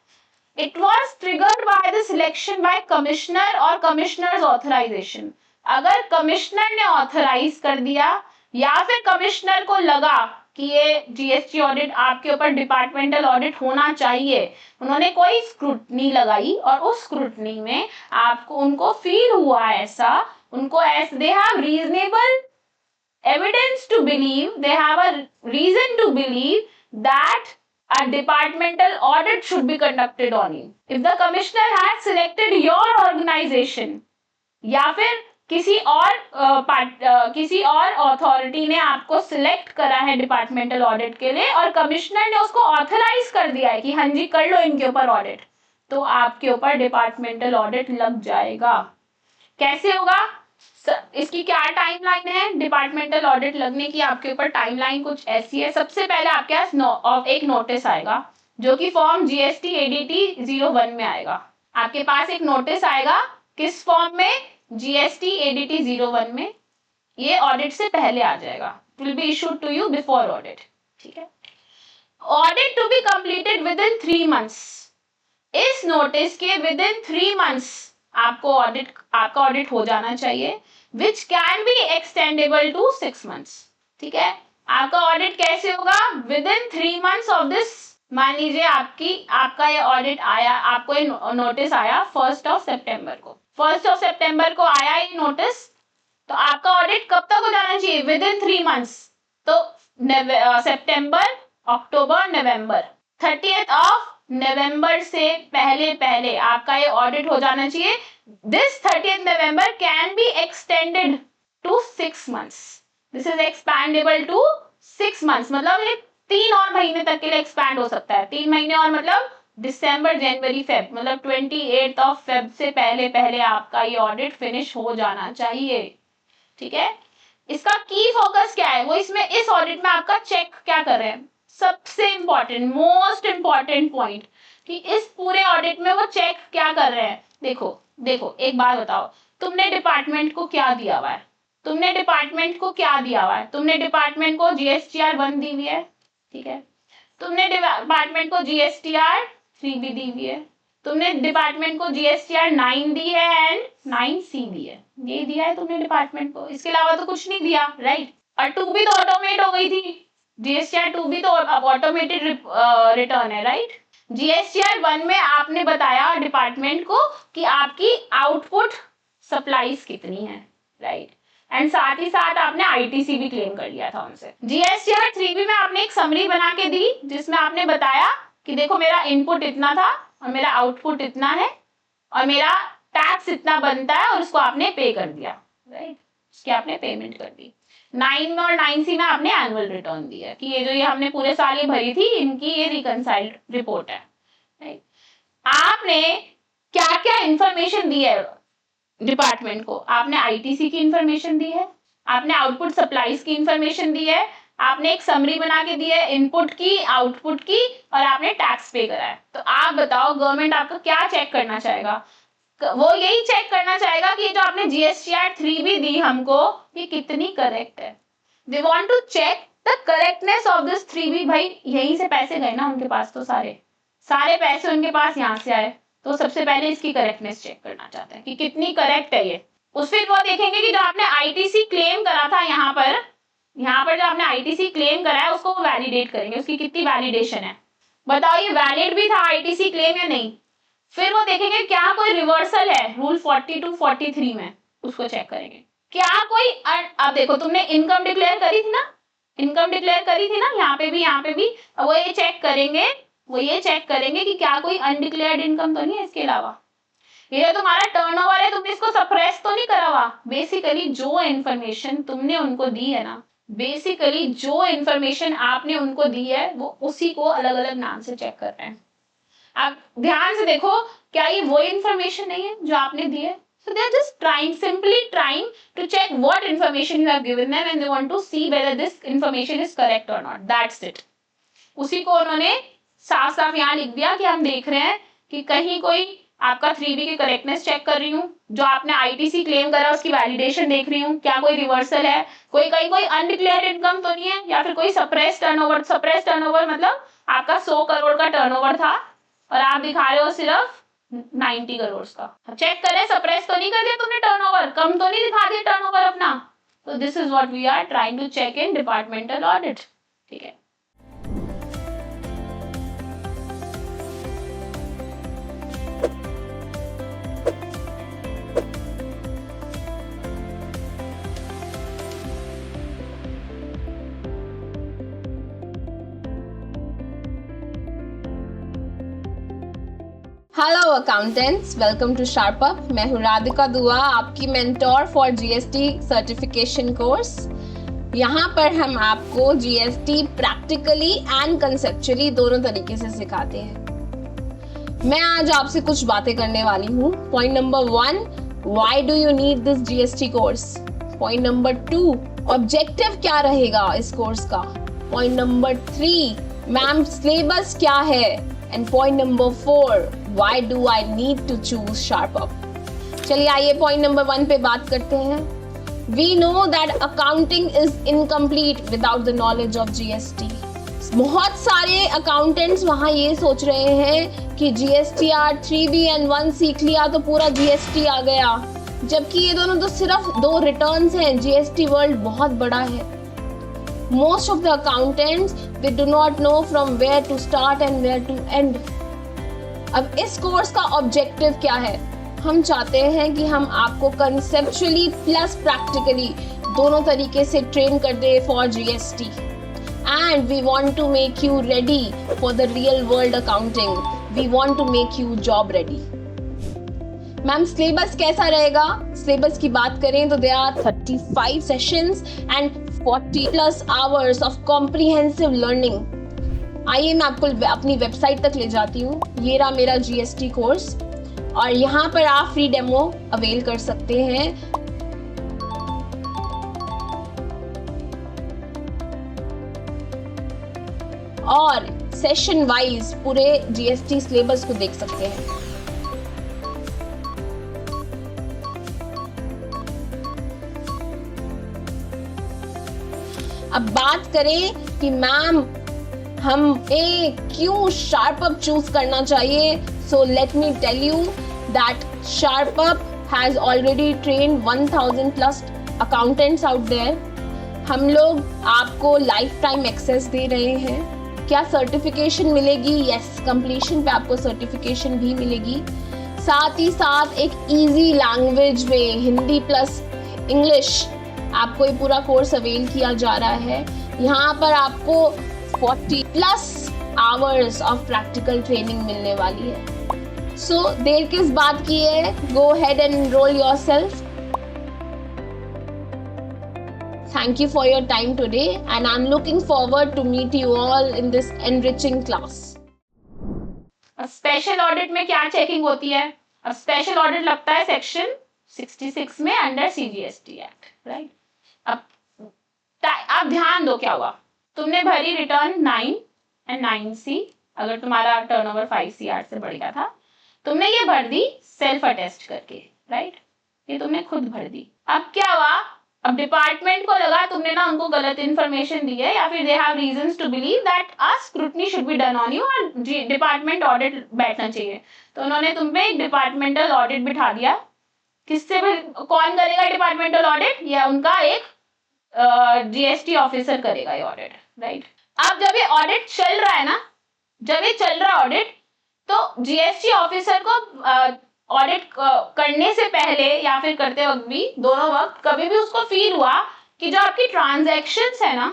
It was triggered by the selection by commissioner और commissioner's authorization। अगर कमिश्नर ने ऑथराइज कर दिया या फिर कमिश्नर को लगा कि ये GST ऑडिट आपके ऊपर डिपार्टमेंटल ऑडिट होना चाहिए, उन्होंने कोई स्क्रूटनी लगाई और उस स्क्रूटनी में उनको फील हुआ ऐसा, उनको they have reasonable evidence to believe, they have a reason to believe that a departmental audit should be conducted on you. If the commissioner had selected your organization या फिर किसी और अथॉरिटी ने आपको सिलेक्ट करा है डिपार्टमेंटल ऑडिट के लिए और कमिश्नर ने उसको ऑथराइज कर दिया है कि हाँ जी कर लो इनके ऊपर ऑडिट, तो आपके ऊपर डिपार्टमेंटल ऑडिट लग जाएगा। कैसे होगा? इसकी क्या टाइमलाइन है डिपार्टमेंटल ऑडिट लगने की? आपके ऊपर टाइमलाइन कुछ ऐसी है। सबसे पहले आपके पास एक नोटिस आएगा जो कि फॉर्म GST ADT 01 में आएगा। आपके पास एक नोटिस आएगा किस फॉर्म में? GST ADT 01 में। ये ऑडिट से पहले आ जाएगा, will be issued to you before audit, ठीक है। Audit to be completed within 3 months। इस नोटिस के विद इन 3 months आपका ऑडिट हो जाना चाहिए, which can be extendable to 6 months, ठीक है। आपका ऑडिट कैसे होगा? Within 3 months of this. मान लीजिए आपका ये ऑडिट आया, आपको ये नोटिस आया 1 सितंबर को, 1 सितंबर को आया ये नोटिस, तो आपका ऑडिट कब तक हो जाना चाहिए? With in 3 months। तो सितंबर, अक्टूबर, नवंबर। 30th ऑफ नवंबर से पहले पहले आपका ये ऑडिट हो जाना चाहिए। This 30th November can be extended to 6 months। This is expandable to 6 months, मतलब ये 3 और महीने तक के लिए एक्सपैंड हो सकता है। 3 महीने और मतलब दिसंबर, जनवरी, फेब, मतलब 28 ऑफ फेब से पहले पहले आपका ये ऑडिट फिनिश हो जाना चाहिए। ठीक है, इसका की फोकस क्या है, वो इसमें इस ऑडिट में आपका चेक क्या कर रहे हैं, सबसे इंपॉर्टेंट, मोस्ट इंपॉर्टेंट पॉइंट, कि इस पूरे ऑडिट में वो चेक क्या कर रहे हैं। देखो देखो, एक बात बताओ, तुमने डिपार्टमेंट को क्या दिया हुआ है, तुमने डिपार्टमेंट को क्या दिया हुआ है, तुमने डिपार्टमेंट को GSTR 1 दी हुई है, ठीक है, तुमने डिपार्टमेंट को GSTR 3 भी दी हुई है, तुमने डिपार्टमेंट को GSTR 9 दी है एंड 9C दी है, ये दिया है तुमने डिपार्टमेंट को, इसके अलावा तो कुछ नहीं दिया, राइट। और 2 भी तो ऑटोमेट हो गई थी, GSTR 2 भी तो ऑटोमेटेड रिटर्न है, राइट। GSTR 1 में आपने बताया डिपार्टमेंट को कि आपकी आउटपुट सप्लाईज कितनी है, राइट, एंड साथ ही साथ आपने ITC भी क्लेम कर लिया था उनसे। GSTR 3B में आपने एक समरी बना के दी जिसमें आपने बताया कि देखो मेरा इनपुट इतना था और मेरा आउटपुट इतना है और मेरा टैक्स इतना बनता है, और उसको आपने पे कर दिया, राइट, उसकी आपने पेमेंट कर दी। 9 और 9C में आपने एनुअल रिटर्न दिया कि ये जो ये हमने पूरे साल ये भरी थी, इनकी ये रिकंसाइल्ड रिपोर्ट है, राइट। आपने क्या क्या इंफॉर्मेशन दी है डिपार्टमेंट को, आपने ITC की इंफॉर्मेशन दी है, आपने आउटपुट सप्लाईज की इंफॉर्मेशन दी है, आपने एक समरी बना के दी है इनपुट की, आउटपुट की, और आपने टैक्स पे करा है। तो आप बताओ गवर्नमेंट आपका क्या चेक करना चाहेगा, वो यही चेक करना चाहेगा कि जो आपने GSTR 3 भी दी हमको, ये कितनी करेक्ट है। They want to check the correctness of this 3B। भाई यहीं से पैसे गए ना उनके पास, तो सारे पैसे उनके पास यहाँ से आए, तो सबसे पहले इसकी करेक्टनेस चेक करना चाहते हैं कि कितनी करेक्ट है ये। उस फिर वो देखेंगे कि जो आपने ITC क्लेम करा था यहाँ पर जो आपने ITC क्लेम करा है उसको वो वैलिडेट करेंगे, उसकी कितनी वैलिडेशन है, बताओ ये वैलिड भी था ITC क्लेम या नहीं। फिर वो देखेंगे क्या कोई रिवर्सल है रूल 42 43 में, उसको चेक करेंगे। क्या कोई अब देखो तुमने इनकम डिक्लेयर करी थी ना, यहाँ पे भी वो ये चेक करेंगे कि क्या कोई अनडिक्लेयर्ड इनकम तो नहीं है इसके अलावा। ये जो तुम्हारा टर्नओवर है तुमने इसको सप्रेस तो नहीं करा हुआ। बेसिकली जो इन्फॉर्मेशन तुमने उनको दी है ना, बेसिकली जो इन्फॉर्मेशन आपने उनको दी है वो उसी को अलग अलग नाम से चेक कर रहे हैं। आप ध्यान से देखो, क्या ये वो इन्फॉर्मेशन नहीं है जो आपने दी है। So they are just simply trying to check what information you have given them and they want to see whether this information is correct or not. That's it. उसी को उन्होंने साफ साफ यहाँ लिख दिया कि हम देख रहे हैं कि कहीं कोई आपका 3B की करेक्टनेस चेक कर रही हूँ, जो आपने ITC क्लेम करा उसकी वैलिडेशन देख रही हूँ, क्या कोई रिवर्सल है, कहीं कोई अनडिक्लेयर्ड इनकम तो नहीं है, या फिर कोई सप्रेस टर्नओवर मतलब आपका 100 करोड़ का टर्नओवर था और आप दिखा रहे हो सिर्फ 90 करोड़ का। चेक करें सप्रेस तो नहीं कर दिया तुमने टर्नओवर, कम तो नहीं दिखा दिया टर्नओवर अपना। तो this is what we are trying to check in departmental audit, ठीक है। Hello accountants, welcome to SharpUp. मैं हूँ राधिका दुआ, आपकी mentor for GST certification course. यहाँ पर हम आपको GST प्रैक्टिकली एंड कंसेप्चुअली दोनों तरीके से सिखाते हैं। मैं आज आपसे कुछ बातें करने वाली हूँ। Point number 1, why do you need this GST course. Point number 2, objective क्या रहेगा इस कोर्स का। पॉइंट नंबर 3, मैम सिलेबस क्या है। And point number 4, why do I need to choose SharpUp? चलिए आइए पॉइंट नंबर 1 पे बात करते हैं। We know that accounting is incomplete without the knowledge of GST. बहुत सारे अकाउंटेंट्स वहाँ ये सोच रहे हैं कि GSTR 3B and 1 सीख लिया तो पूरा GST आ गया, जबकि ये दोनों तो सिर्फ 2 रिटर्न्स हैं। GST वर्ल्ड बहुत बड़ा है। Most of the accountants they do not know from where to start and where to end. अब इस कोर्स का ऑब्जेक्टिव क्या है? हम चाहते हैं कि हम आपको कंसेप्चुअली प्लस प्रैक्टिकली दोनों तरीके से ट्रेन कर दे for GST। and we want to make you ready for the real world accounting. We want to make you job ready. Ma'am syllabus कैसा रहेगा? सिलेबस की बात करें तो there are 35 sessions and 40+ hours of comprehensive learning. आइए मैं आपको अपनी वेबसाइट तक ले जाती हूँ. ये रहा मेरा GST कोर्स और यहाँ पर आप फ्री डेमो अवेल कर सकते हैं. और सेशन वाइज पूरे GST सिलेबस को देख सकते हैं. अब बात करें कि मैम हमें क्यों शार्पअप चूज करना चाहिए. So let me tell you that SharpUp has already trained 1000+ accountants out there. हम लोग आपको लाइफ टाइम एक्सेस दे रहे हैं. क्या सर्टिफिकेशन मिलेगी? यस, कंप्लीशन पे आपको सर्टिफिकेशन भी मिलेगी. साथ ही साथ एक इजी लैंग्वेज में हिंदी प्लस इंग्लिश आपको ये पूरा कोर्स अवेल किया जा रहा है. यहाँ पर आपको 40+ आवर्स ऑफ प्रैक्टिकल ट्रेनिंग मिलने वाली है. सो देर किस बात की है? Go ahead and enrol yourself. Thank you for your time today and I'm looking forward to meet you all in this enriching class. Special audit में क्या चेकिंग होती है? अब स्पेशल ऑडिट लगता है सेक्शन 66 में अंडर CGST एक्ट, राइट? अब ध्यान दो क्या हुआ. तुमने भरी रिटर्न 9 and 9C. अगर तुम्हारा टर्नओवर 5 CR से बढ़ गया था, तुमने ये भर दी सेल्फ अटेस्ट करके, राइट? ये तुमने खुद भर दी. अब क्या हुआ? अब डिपार्टमेंट को लगा तुमने ना उनको गलत इन्फॉर्मेशन दी है या फिर they have reasons to believe that a scrutiny should be done on you और डिपार्टमेंट ऑडिट बैठना चाहिए. तो उन्होंने तुम पे एक डिपार्टमेंटल ऑडिट बिठा दिया. किससे भी कौन करेगा डिपार्टमेंटल ऑडिट? या उनका एक GST ऑफिसर करेगा ये ऑडिट, राइट? अब जब ये ऑडिट चल रहा है ना, जब ये चल रहा है ऑडिट, तो GST ऑफिसर को ऑडिट करने से पहले या फिर करते वक्त भी, दोनों वक्त, कभी भी उसको फील हुआ कि जो आपकी ट्रांजैक्शंस है ना,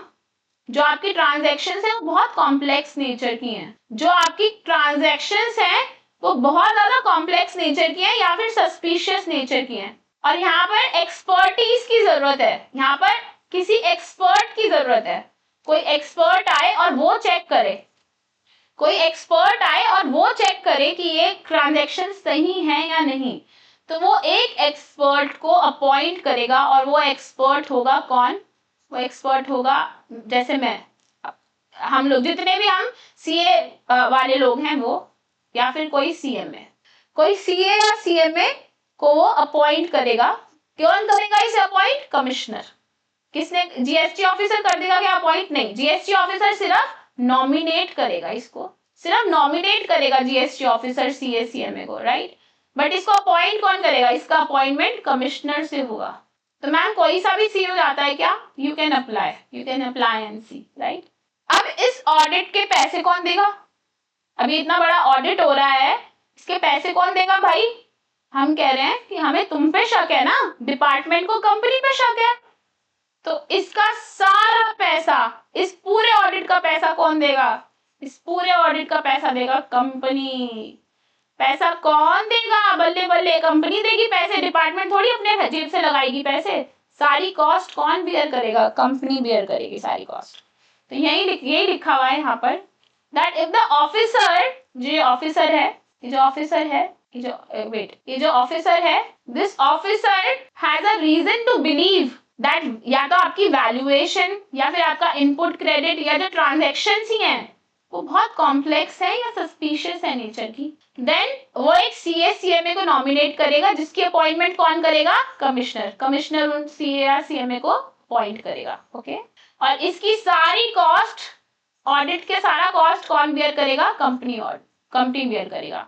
जो आपकी ट्रांजैक्शंस है वो बहुत कॉम्प्लेक्स नेचर की हैं. जो आपकी ट्रांजैक्शंस हैं वो बहुत ज्यादा कॉम्प्लेक्स नेचर की हैं या फिर सस्पिशियस नेचर की हैं. और यहाँ पर एक्सपर्टीज की जरूरत है. यहाँ पर किसी एक्सपर्ट की जरूरत है. कोई एक्सपर्ट आए और वो चेक करे. कोई एक्सपर्ट आए और वो चेक करे कि ये ट्रांजैक्शन सही है या नहीं. तो वो एक एक्सपर्ट को अपॉइंट करेगा और वो एक्सपर्ट होगा कौन? वो एक्सपर्ट होगा जैसे मैं, हम लोग जितने भी हम CA वाले लोग हैं वो, या फिर कोई CMA, कोई CA या CMA को वो अपॉइंट करेगा. कौन करेगा इसे अपॉइंट? कमिश्नर. किसने? GST ऑफिसर कर देगा क्या अपॉइंट? नहीं, GST ऑफिसर सिर्फ नॉमिनेट करेगा. इसको सिर्फ नॉमिनेट करेगा GST ऑफिसर CA CMA को, राइट? बट इसको अपॉइंट कौन करेगा? इसका अपॉइंटमेंट कमिश्नर से होगा. तो मैम कोई सा भी CO जाता है क्या? You can apply and see, right? अब इस ऑडिट के पैसे कौन देगा? अभी इतना बड़ा ऑडिट हो रहा है, इसके पैसे कौन देगा भाई? हम कह रहे हैं कि हमें तुम पे शक है ना, डिपार्टमेंट को कंपनी पे शक है, तो इसका सारा पैसा, इस पूरे ऑडिट का पैसा कौन देगा? इस पूरे ऑडिट का पैसा देगा कंपनी. पैसा कौन देगा? बल्ले बल्ले कंपनी देगी पैसे. डिपार्टमेंट थोड़ी अपने जेब से लगाएगी पैसे. सारी कॉस्ट कौन बियर करेगा? कंपनी बियर करेगी सारी कॉस्ट. तो यही लिखा हुआ है यहाँ पर दैट इफ द ऑफिसर, जो ऑफिसर है, this officer has a reason to believe that या तो आपकी वैल्यूएशन या फिर आपका इनपुट क्रेडिट या जो ट्रांजैक्शन ही हैं वो बहुत कॉम्प्लेक्स है या सस्पिशियस है नेचर की, देन वो एक CA CMA को नॉमिनेट करेगा, जिसकी अपॉइंटमेंट कौन करेगा? कमिश्नर उन CA या CMA को अपॉइंट करेगा. ओके, और इसकी सारी कॉस्ट, ऑडिट के सारा कॉस्ट कौन बियर करेगा? कंपनी बियर करेगा.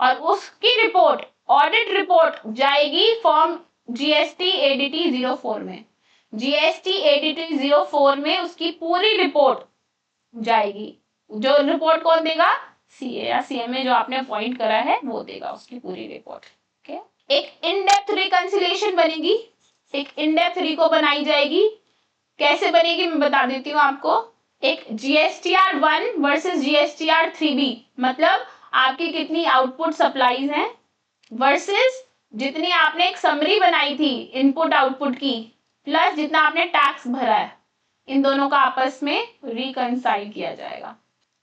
और उसकी रिपोर्ट, ऑडिट रिपोर्ट जाएगी फॉर्म GST ADT 04 में. GST ADT 04 में उसकी पूरी रिपोर्ट जाएगी. जो रिपोर्ट कौन देगा? CA या CMA जो आपने अपॉइंट करा है वो देगा उसकी पूरी रिपोर्ट. ओके, एक इन डेप्थ रिकंसिलिएशन बनेगी, एक इन डेप्थ रिको बनाई जाएगी. कैसे बनेगी मैं बता देती हूँ आपको. एक GSTR 1 वर्सेस GSTR 3B, मतलब आपकी कितनी आउटपुट सप्लाईज हैं वर्सेस जितनी आपने एक समरी बनाई थी इनपुट आउटपुट की, प्लस जितना आपने टैक्स भरा है, इन दोनों का आपस में रिकंसाइल किया जाएगा।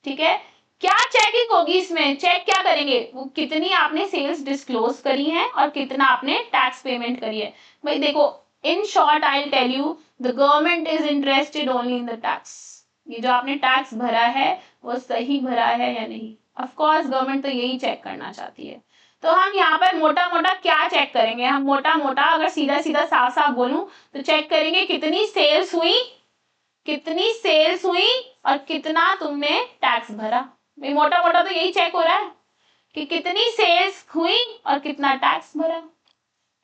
ठीक है, क्या चेकिंग होगी इसमें? चेक क्या करेंगे? वो कितनी आपने सेल्स डिस्क्लोज करी है और कितना आपने टैक्स पेमेंट करी है। भाई देखो, in short I will tell you, the government is interested only in the tax. ये जो आपने टैक्स भरा है वो सही भरा है या नहीं। ऑफ कोर्स गवर्नमेंट तो यही चेक करना चाहती है। तो हम यहाँ पर मोटा मोटा क्या चेक करेंगे? हम मोटा मोटा अगर सीधा सीधा साफ साफ बोलूं तो चेक करेंगे कितनी सेल्स हुई, कितनी सेल्स हुई और कितना तुमने टैक्स भरा। भाई मोटा मोटा तो यही चेक हो रहा है कि कितनी सेल्स हुई और कितना टैक्स भरा।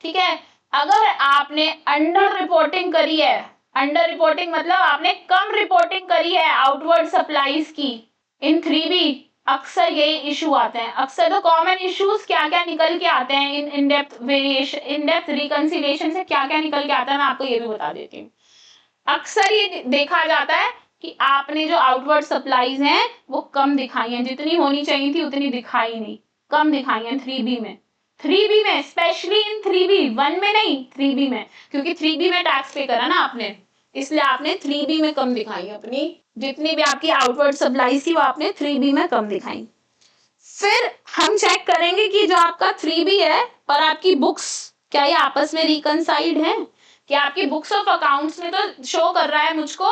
ठीक है, अगर आपने अंडर रिपोर्टिंग करी है, अंडर रिपोर्टिंग मतलब आपने कम रिपोर्टिंग करी है आउटवर्ड सप्लाईज की इन 3B, अक्सर यही इशू आते हैं। अक्सर तो कॉमन इश्यूज क्या क्या निकल के आते हैं in depth variation, in depth reconciliation से क्या क्या निकल के आता है, मैं आपको ये भी बता देती हूँ। अक्सर ये देखा जाता है कि आपने जो आउटवर्ड सप्लाईज हैं वो कम दिखाई हैं, जितनी होनी चाहिए थी उतनी दिखाई नहीं, कम दिखाई हैं 3B में। 3B में स्पेशली इन 3B, 1 में नहीं 3B में, क्योंकि 3B में टैक्स पे करा ना आपने, इसलिए आपने 3B में कम दिखाई अपनी, जितनी भी आपकी आउटवर्ड सप्लाईज थी वो आपने 3B में कम दिखाई। फिर हम चेक करेंगे कि जो आपका 3B है और आपकी बुक्स, क्या ये आपस में रिकंसाइल्ड है? कि आपकी बुक्स ऑफ अकाउंट्स में तो शो कर रहा है मुझको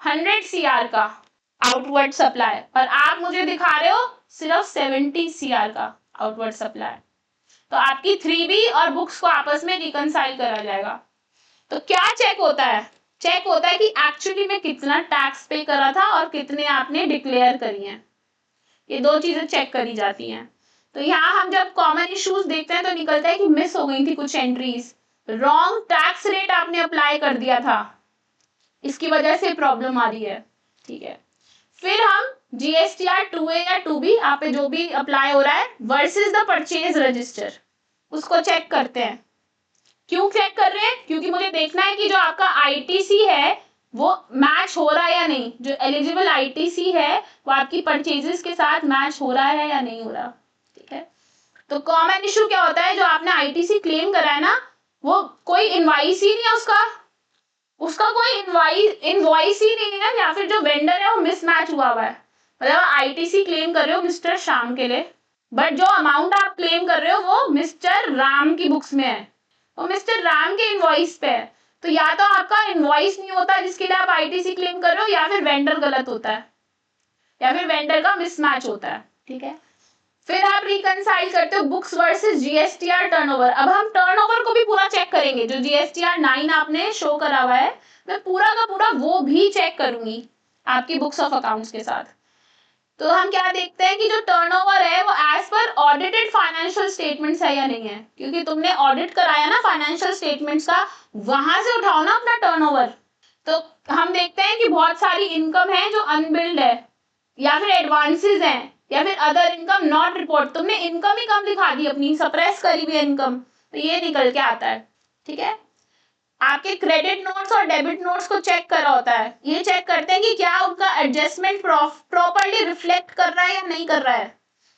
100 CR का आउटवर्ड सप्लाई और आप मुझे दिखा रहे हो सिर्फ 70 CR का आउटवर्ड सप्लाई। तो आपकी 3B और बुक्स को आपस में रिकंसाइल करा जाएगा। तो क्या चेक होता है? चेक होता है कि एक्चुअली में कितना टैक्स पे करा था और कितने आपने डिक्लेयर करी हैं। ये दो चीजें चेक करी जाती हैं। तो यहाँ हम जब कॉमन इश्यूज देखते हैं तो निकलता है कि मिस हो गई थी कुछ एंट्रीज, रॉन्ग टैक्स रेट आपने अप्लाई कर दिया था, इसकी वजह से प्रॉब्लम आ रही है। ठीक है, फिर हम GSTR 2A या 2B आप पे जो भी अप्लाई हो रहा है वर्सेस द परचेज रजिस्टर, उसको चेक करते हैं। क्यों चेक कर रहे हैं? क्योंकि मुझे देखना है कि जो आपका ITC है वो मैच हो रहा है या नहीं, जो एलिजिबल ITC है वो आपकी परचेजेस के साथ मैच हो रहा है या नहीं हो रहा। ठीक है, तो कॉमन इशू क्या होता है, जो आपने ITC क्लेम करा है ना वो कोई इनवॉइस ही नहीं है, उसका कोई इनवॉइस ही नहीं है, या फिर जो वेंडर है वो मिसमैच हुआ है। मतलब ITC क्लेम कर रहे हो मिस्टर श्याम के लिए, बट जो अमाउंट आप क्लेम कर रहे हो वो मिस्टर राम की बुक्स में है, वो मिस्टर राम के इनवॉइस पे है। तो या तो आपका इनवॉइस नहीं होता जिसके लिए आप ITC क्लेम कर रहे हो, या फिर वेंडर गलत होता है, या फिर वेंडर का मिसमैच होता है। ठीक है, फिर आप रिकंसाइल करते हो बुक्स वर्सेस GSTR टर्नओवर। अब हम टर्नओवर को भी पूरा चेक करेंगे, जो GSTR 9 आपने शो करा हुआ है मैं पूरा का पूरा वो भी चेक करूंगी आपकी बुक्स ऑफ अकाउंट्स के साथ। तो हम क्या देखते हैं कि जो टर्नओवर है वो as per audited financial statements है या नहीं है, क्योंकि तुमने ऑडिट कराया ना फाइनेंशियल स्टेटमेंट्स का, वहां से उठाओ ना अपना टर्नओवर। तो हम देखते हैं कि बहुत सारी इनकम है जो अनबिल्ड है, या फिर एडवांसेस हैं, या फिर अदर इनकम नॉट रिपोर्ट, तुमने इनकम ही कम दिखा दी अपनी, सप्रेस करी हुई इनकम, तो ये निकल के आता है। ठीक है, आपके क्रेडिट नोट्स और डेबिट नोट्स को चेक करा होता है, ये चेक करते हैं कि क्या उनका एडजस्टमेंट प्रॉपर्ली रिफ्लेक्ट कर रहा है या नहीं कर रहा है।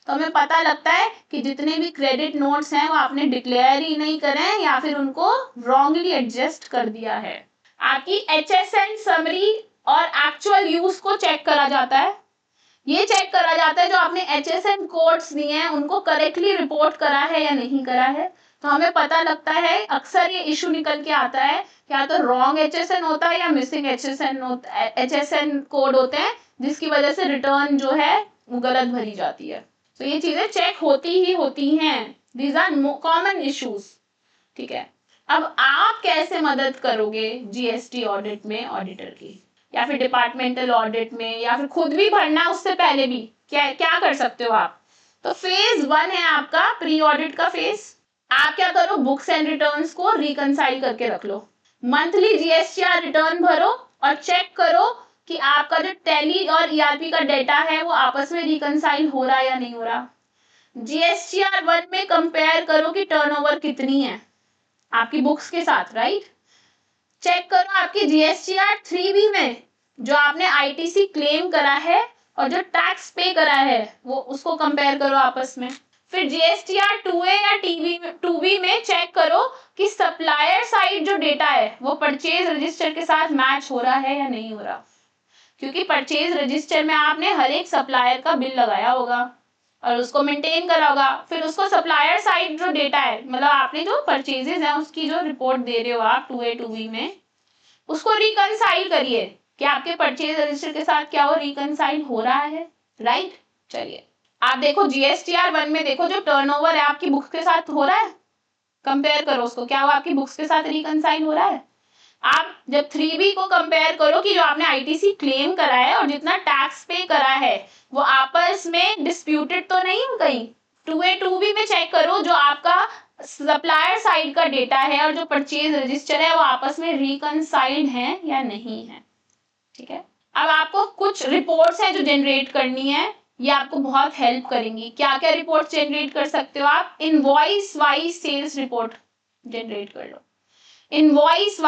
तो हमें पता लगता है कि जितने भी क्रेडिट नोट्स हैं वो आपने डिक्लेयर ही नहीं करे हैं या फिर उनको रॉन्गली एडजस्ट कर दिया है। आपकी HSN समरी और एक्चुअल यूज को चेक करा जाता है। ये चेक करा जाता है जो आपने HSN कोड्स दिए हैं उनको करेक्टली रिपोर्ट करा है या नहीं करा है। तो हमें पता लगता है, अक्सर ये इशू निकल के आता है, क्या तो रॉन्ग HSN होता है या मिसिंग HSN कोड होते हैं, जिसकी वजह से रिटर्न जो है वो गलत भरी जाती है। तो ये चीजें चेक होती ही होती हैं, दीज आर कॉमन इश्यूज। ठीक है, अब आप कैसे मदद करोगे GST ऑडिट में ऑडिटर की, या फिर डिपार्टमेंटल ऑडिट में, या फिर खुद भी भरना उससे पहले भी क्या क्या कर सकते हो आप। तो फेज 1 है आपका प्री ऑडिट का फेज। आप क्या करो, बुक्स एंड रिटर्न्स को रिकंसाइल करके रख लो, मंथली GSTR रिटर्न भरो और चेक करो कि आपका जो टैली और ERP का डेटा है वो आपस में रिकंसाइल हो रहा है या नहीं हो रहा। GSTR 1 में कंपेयर करो कि टर्नओवर कितनी है आपकी बुक्स के साथ, राइट। चेक करो आपकी GSTR 3B में जो आपने आईटीसी क्लेम करा है और जो टैक्स पे करा है वो उसको कंपेयर करो आपस में। फिर जीएसटीआर 2A या 2B में चेक करो कि सप्लायर साइड जो डेटा है वो परचेज रजिस्टर के साथ मैच हो रहा है या नहीं हो रहा, क्योंकि परचेज रजिस्टर में आपने हर एक सप्लायर का बिल लगाया होगा और उसको मेंटेन करा होगा। फिर उसको सप्लायर साइड जो डेटा है, मतलब आपने जो परचेजेस है उसकी जो रिपोर्ट दे रहे हो आप 2A 2B में, उसको रिकंसाइल करिए कि आपके परचेज रजिस्टर के साथ क्या वो रिकंसाइल हो रहा है, राइट। चलिए आप देखो जीएसटीआर 1 में देखो जो टर्नओवर है आपकी बुक्स के साथ हो रहा है, कंपेयर करो उसको, क्या वो आपकी बुक्स के साथ रिकंसाइल हो रहा है। आप जब 3B को कंपेयर करो कि जो आपने आईटीसी क्लेम करा है और जितना टैक्स पे करा है वो आपस में डिस्प्यूटेड तो नहीं हो कहीं। 2A 2B में चेक करो जो आपका सप्लायर साइड का डेटा है और जो परचेज रजिस्टर है वो आपस में रिकंसाइल्ड है या नहीं है, ठीक है। अब आपको कुछ रिपोर्ट्स हैं जो जनरेट करनी है, ये आपको बहुत हेल्प करेंगी। क्या क्या रिपोर्ट जनरेट कर सकते हो आप? Invoice wise sales report generate कर लो। इनवॉइस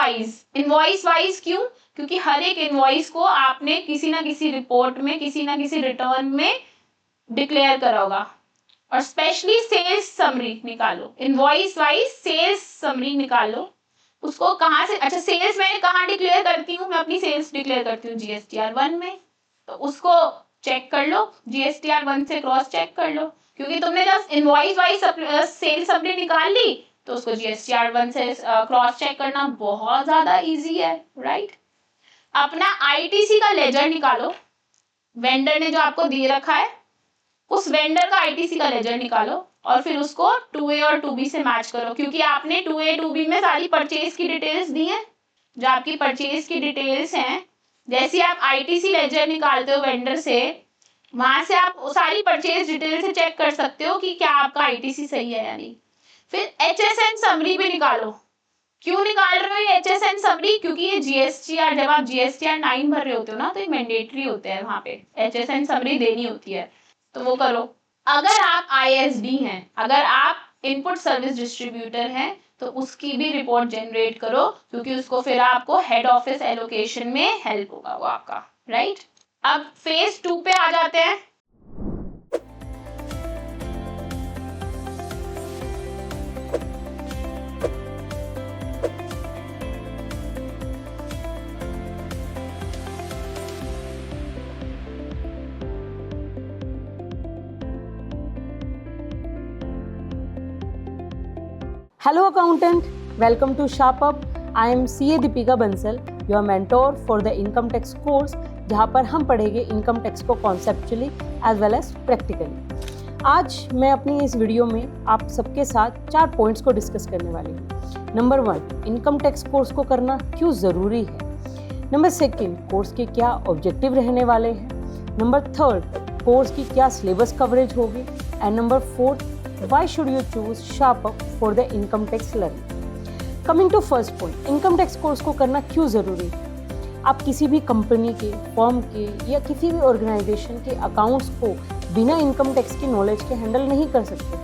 वाइज क्यों? क्योंकि हर एक इनवॉइस को आपने किसी ना किसी रिपोर्ट में, किसी ना किसी रिटर्न में डिक्लेयर करा होगा। और स्पेशली सेल्स समरी निकालो, इनवॉइस वाइज सेल्स समरी निकालो। उसको कहाँ से, अच्छा सेल्स मैं कहाँ डिक्लेयर करती हूँ? मैं अपनी सेल्स डिक्लेयर करती हूँ जीएसटीआर 1 में, तो उसको चेक कर लो, जीएसटीआर 1 से क्रॉस चेक कर लो, क्योंकि तुमने जब इनवॉइस वाइज सेल्स समरी निकाल ली तो उसको जीएसटीआर 1 से क्रॉस चेक करना बहुत ज्यादा इजी है, राइट। अपना आईटीसी का लेजर निकालो, वेंडर ने जो आपको दे रखा है उस वेंडर का आईटीसी का लेजर निकालो और फिर उसको 2A और 2B से मैच करो, क्योंकि आपने 2A 2B में सारी परचेज की डिटेल्स दी हैं। जो आपकी परचेज की डिटेल्स हैं, जैसे आप आईटीसी लेजर निकालते हो वेंडर से, वहां से आप सारी परचेज डिटेल से चेक कर सकते हो कि क्या आपका आईटीसी सही है या नहीं। फिर HSN समरी भी निकालो। क्यों निकाल रहे हो ये HSN समरी? क्योंकि ये जीएसटीआर, जब आप जीएसटीआर 9 भर रहे होते हो ना तो ये मैंडेटरी होते हैं, वहां पे HSN समरी देनी होती है, तो वो करो। अगर आप ISD हैं, अगर आप इनपुट सर्विस डिस्ट्रीब्यूटर हैं, तो उसकी भी रिपोर्ट जनरेट करो, क्योंकि उसको फिर आपको हेड ऑफिस एलोकेशन में हेल्प होगा वो आपका, राइट। अब फेज 2 पे आ जाते हैं। Hello accountant, welcome to Sharp Up. I am CA Deepika Bansal, your mentor for the income tax course, जहाँ पर हम पढ़ेंगे इनकम टैक्स को conceptually as well as practically. आज मैं अपनी इस वीडियो में आप सबके साथ 4 पॉइंट्स को डिस्कस करने वाली हूँ। नंबर 1, इनकम टैक्स कोर्स को करना क्यों ज़रूरी है। नंबर 2, कोर्स के क्या ऑब्जेक्टिव रहने वाले हैं। नंबर 3, कोर्स की क्या सिलेबस कवरेज होगी। And number 4, why should you choose Sharp Up for the income tax learning? Coming to first point, income tax course को करना क्यों ज़रूरी है। आप किसी भी कंपनी के, फर्म के या किसी भी ऑर्गेनाइजेशन के अकाउंट्स को बिना इनकम टैक्स की नॉलेज के हैंडल नहीं कर सकते।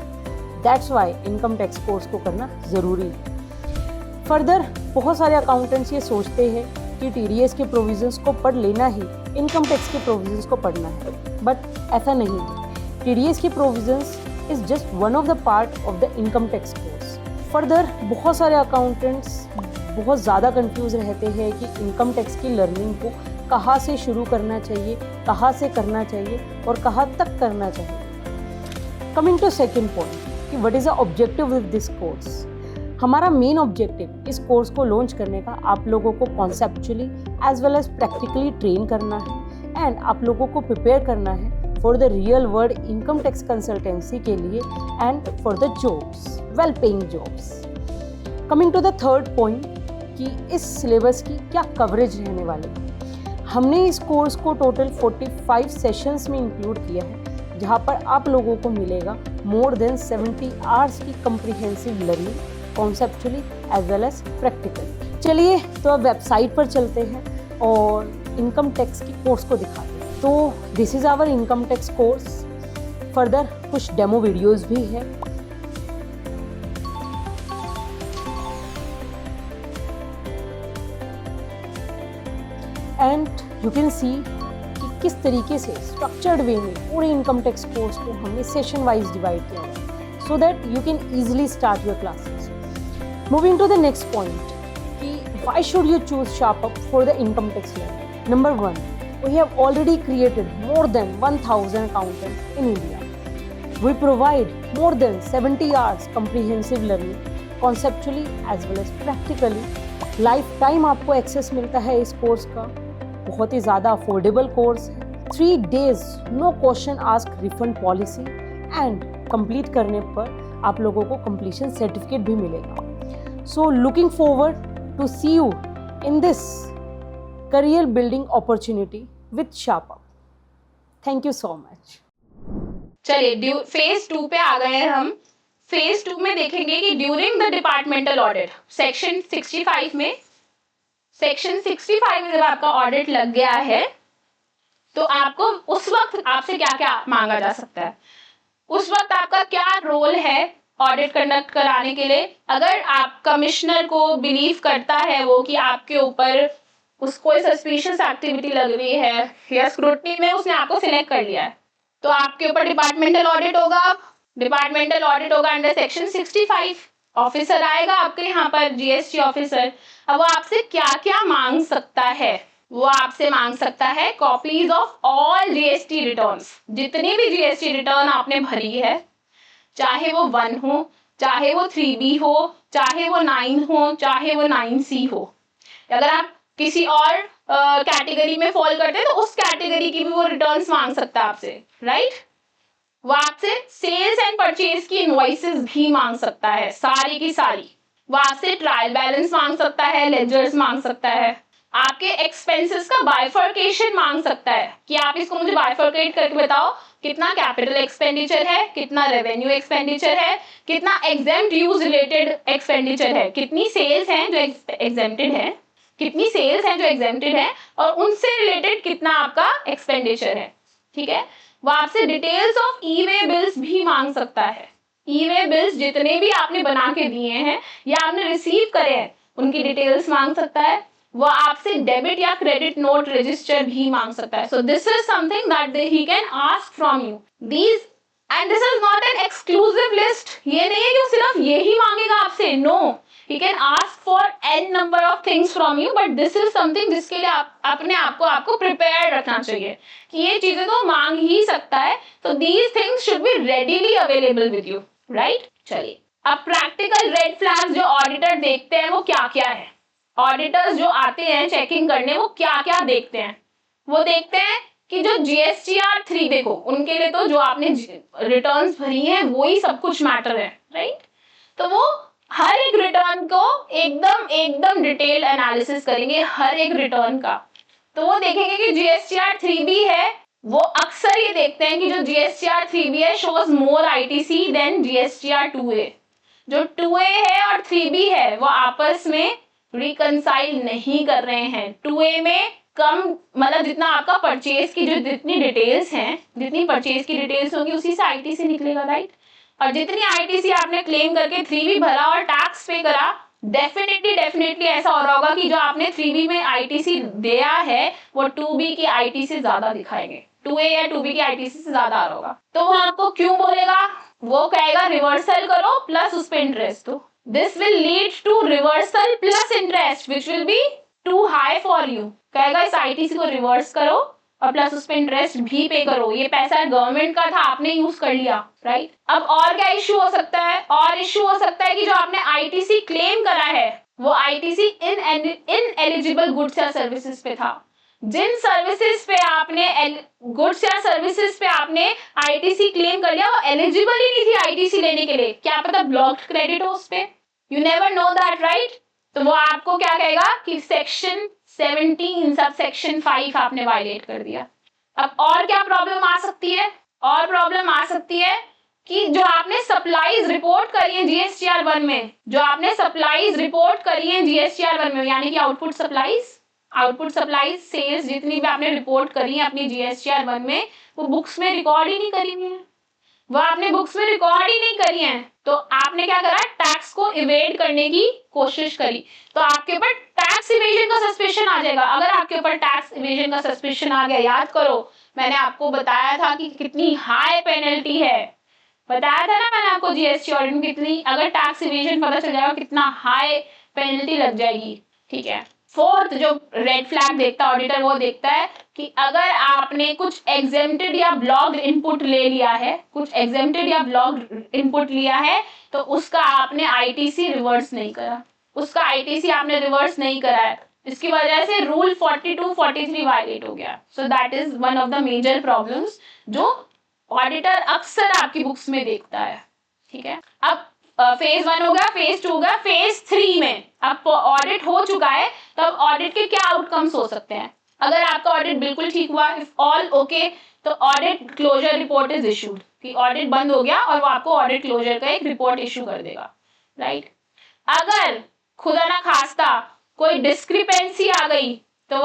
That's why income tax course को करना ज़रूरी है। फर्दर बहुत सारे अकाउंटेंट्स ये सोचते हैं कि TDS के प्रोविजंस को पढ़ लेना ही इनकम टैक्स के प्रोविजंस को पढ़ना है, बट ऐसा नहीं है। TDS की provisions is just one of the part of the income tax course. Further, बहुत सारे accountants बहुत ज़्यादा कंफ्यूज रहते हैं कि इनकम टैक्स की लर्निंग को कहाँ से शुरू करना चाहिए, कहाँ से करना चाहिए और कहाँ तक करना चाहिए। Coming to second point, कि what is the objective with this course? हमारा मेन ऑब्जेक्टिव इस कोर्स को लॉन्च करने का आप लोगों को conceptually as well as practically train करना है एंड आप लोगों को प्रिपेयर करना है for the real world income tax consultancy के लिए and for the jobs, well paying jobs. Coming to the third point कि इस सिलेबस की क्या कवरेज रहने वाली है। हमने इस कोर्स को टोटल 45 सेशंस में इंक्लूड किया है, जहाँ पर आप लोगों को मिलेगा मोर देन 70 आवर्स की comprehensive learning, conceptually as well as practical. चलिए तो अब वेबसाइट पर चलते हैं और इनकम टैक्स की कोर्स को दिखाते हैं। तो this is our income tax course. Further कुछ डेमो वीडियोस भी है। एंड यू कैन सी कि किस तरीके से स्ट्रक्चर्ड वे में पूरे इनकम टैक्स कोर्स को हमने सेशन वाइज डिवाइड किया है so that you can easily start your classes. Moving to the next point कि why should you choose SharpUp for the income tax learning? Number 1, we have already created more than 1000 accountants in India. We provide more than 70 hours comprehensive learning, conceptually as well as practically. Lifetime आपको access मिलता है इस course का. बहुत ही ज़्यादा affordable course है. 3 days no question ask refund policy and complete करने पर आप लोगों को कंप्लीशन सर्टिफिकेट भी मिलेगा. So looking forward to see you in this career building opportunity with SharpUp. Thank you so much. चलिए फेज 2 पे आ गए हैं हम. फेज 2 में देखेंगे कि during the departmental audit section 65 में जब आपका ऑडिट लग गया है तो आपको उस वक्त आपसे क्या क्या मांगा जा सकता है. उस वक्त आपका क्या रोल है ऑडिट कंडक्ट कराने के लिए. अगर आप कमिश्नर को बिलीव करता है वो कि आपके ऊपर कोई सस्पिशियस एक्टिविटी लग रही है या स्क्रूटनी में उसने आपको सिलेक्ट कर लिया है तो आपके ऊपर डिपार्टमेंटल ऑडिट होगा. डिपार्टमेंटल ऑडिट होगा अंडर सेक्शन 65. ऑफिसर आएगा आपके यहाँ पर, जीएसटी ऑफिसर. अब वो आपसे क्या क्या मांग सकता है. वो आपसे मांग सकता है copies of all GST returns. जितनी भी जीएसटी रिटर्न आपने भरी है, चाहे वो 1 हो, चाहे वो 3B हो, चाहे वो 9 हो, चाहे वो 9C हो. अगर आप किसी और कैटेगरी में फॉल करते हैं तो उस कैटेगरी की भी वो रिटर्न्स मांग सकता है आपसे, राइट. वो आपसे सेल्स एंड परचेज की इनवॉइसेस भी मांग सकता है, सारी की सारी. वो आपसे ट्रायल बैलेंस मांग सकता है, लेजर्स मांग सकता है, आपके एक्सपेंसेस का बाइफर्केशन मांग सकता है कि आप इसको मुझे बाइफर्केट करके बताओ कितना कैपिटल एक्सपेंडिचर है, कितना रेवेन्यू एक्सपेंडिचर है, कितना एग्जेम्प्ट यूज रिलेटेड एक्सपेंडिचर है, कितनी सेल्स हैं जो एग्जेम्प्टेड है, कितनी सेल्स हैं जो एग्जेम्प्टेड है और उनसे रिलेटेड कितना आपका एक्सपेंडिचर है. ठीक है. वो आपसे डिटेल्स ऑफ ई-वे बिल्स भी मांग सकता है. ई-वे बिल्स जितने भी आपने बना के दिए हैं या आपने रिसीव करे हैं उनकी डिटेल्स मांग सकता है. वो आपसे डेबिट या क्रेडिट नोट रजिस्टर भी मांग सकता है. So this is something that he can ask from you. These and this is not an exclusive list. ये नहीं है कि वो सिर्फ यही मांगेगा आपसे. No, he can ask for n number of things from you, but this is something जिसके लिए आप अपने आपको प्रिपेयर रखना चाहिए कि ये चीजें तो मांग ही सकता है. तो these things should be readily available with you, right? चलिए, अब प्रैक्टिकल रेड फ्लैग्स जो ऑडिटर देखते हैं वो क्या क्या है. ऑडिटर्स जो आते हैं चेकिंग करने वो क्या क्या देखते हैं. वो देखते हैं कि जो GSTR 3 देखो, उनके लिए तो जो आपने रिटर्न्स भरी हैं वो ही सब कुछ मैटर है, राइट. तो वो हर एक रिटर्न को एकदम डिटेल एनालिसिस करेंगे हर एक रिटर्न का. तो वो देखेंगे कि GSTR 3B है. वो अक्सर ये देखते हैं कि जो GSTR 3B है shows more ITC than GSTR 2A. जो 2A है और 3B है वो आपस में रिकंसाइल नहीं कर रहे हैं. 2A में कम मतलब जितना आपका परचेज की जो जितनी डिटेल्स हैं, जितनी परचेज की डिटेल्स होंगी उसी से ITC निकलेगा, राइट. और जितनी ITC आपने क्लेम करके 3B भरा और टैक्स पे करा, डेफिनेटली ऐसा हो रहा होगा कि जो आपने 3B में ITC दिया है वो 2B की ITC ज्यादा दिखाएंगे. 2A या 2B की ITC से ज्यादा आ रहा होगा. तो वो आपको क्यों बोलेगा? वो कहेगा रिवर्सल करो प्लस उस पे इंटरेस्ट. तो this will lead to reversal plus interest which will be too high for you. कहेगा इस ITC को रिवर्स करो और प्लस उस पे इंटरेस्ट भी पे करो. ये पैसा गवर्नमेंट का था, आपने यूज कर लिया, राइट. अब और क्या इश्यू हो सकता है? और इश्यू हो सकता है कि जो आपने ITC क्लेम करा है वो ITC इन एलिजिबल गुड्स या सर्विसेज पे था. जिन सर्विसेज पे आपने गुड्स या सर्विसेज पे आपने ITC क्लेम कर लिया वो एलिजिबल ही नहीं थी ITC लेने के लिए. क्या पता ब्लॉक्ड क्रेडिट हो उस पे. You never know that, right. तो वो आपको क्या कहेगा कि सेक्शन 17 सब सेक्शन 5 आपने वायलेट कर दिया. अब और क्या प्रॉब्लम आ सकती है? और प्रॉब्लम आ सकती है कि जो आपने सप्लाईज रिपोर्ट करी है GSTR 1 में, जो आपने सप्लाईज रिपोर्ट करी है GSTR 1 में, यानी कि आउटपुट सप्लाईज सेल्स जितनी भी आपने रिपोर्ट करी है अपनी GSTR 1 में, वो बुक्स में रिकॉर्ड ही नहीं करी हुई है. वो आपने बुक्स में रिकॉर्ड ही नहीं करी है. तो आपने क्या करा? टैक्स को इवेड करने की कोशिश करी. तो आपके ऊपर टैक्स इवेजन का सस्पेशन आ जाएगा। अगर आपके ऊपर टैक्स इवेजन का सस्पेशन आ गया, याद करो मैंने आपको बताया था कि कितनी हाई पेनल्टी है, बताया था ना मैंने आपको जीएसटी ऑडिट में कितनी, अगर टैक्स इवेजन पता चल जाएगा कितना हाई पेनल्टी लग जाएगी। ठीक है, फोर्थ जो रेड फ्लैग देखता है ऑडिटर, वो देखता है कि अगर आपने कुछ एग्जेम्प्टेड या ब्लॉक्ड इनपुट ले लिया है, कुछ एग्जेम्प्टेड या ब्लॉक्ड इनपुट लिया है, तो उसका आपने आईटीसी रिवर्स नहीं करा, उसका आईटीसी आपने रिवर्स नहीं करा है, इसकी वजह से रूल 42, 43 वायलेट हो गया। So that is one of the major problems जो ऑडिटर अक्सर आपकी बुक्स में देखता है। ठीक है, अब फेज 1 हो गया, फेज 2 हो गया, फेज 3 में अब ऑडिट हो चुका है, तब ऑडिट के क्या आउटकम्स हो सकते हैं। अगर आपका ऑडिट बिल्कुल ठीक हुआ, इफ ऑल ओके, तो audit closure report is issued, कि ऑडिट बंद हो गया और वो आपको ऑडिट क्लोजर का एक रिपोर्ट इशू कर देगा, राइट। अगर खुदा ना खास्ता कोई डिस्क्रिपेंसी आ गई, तो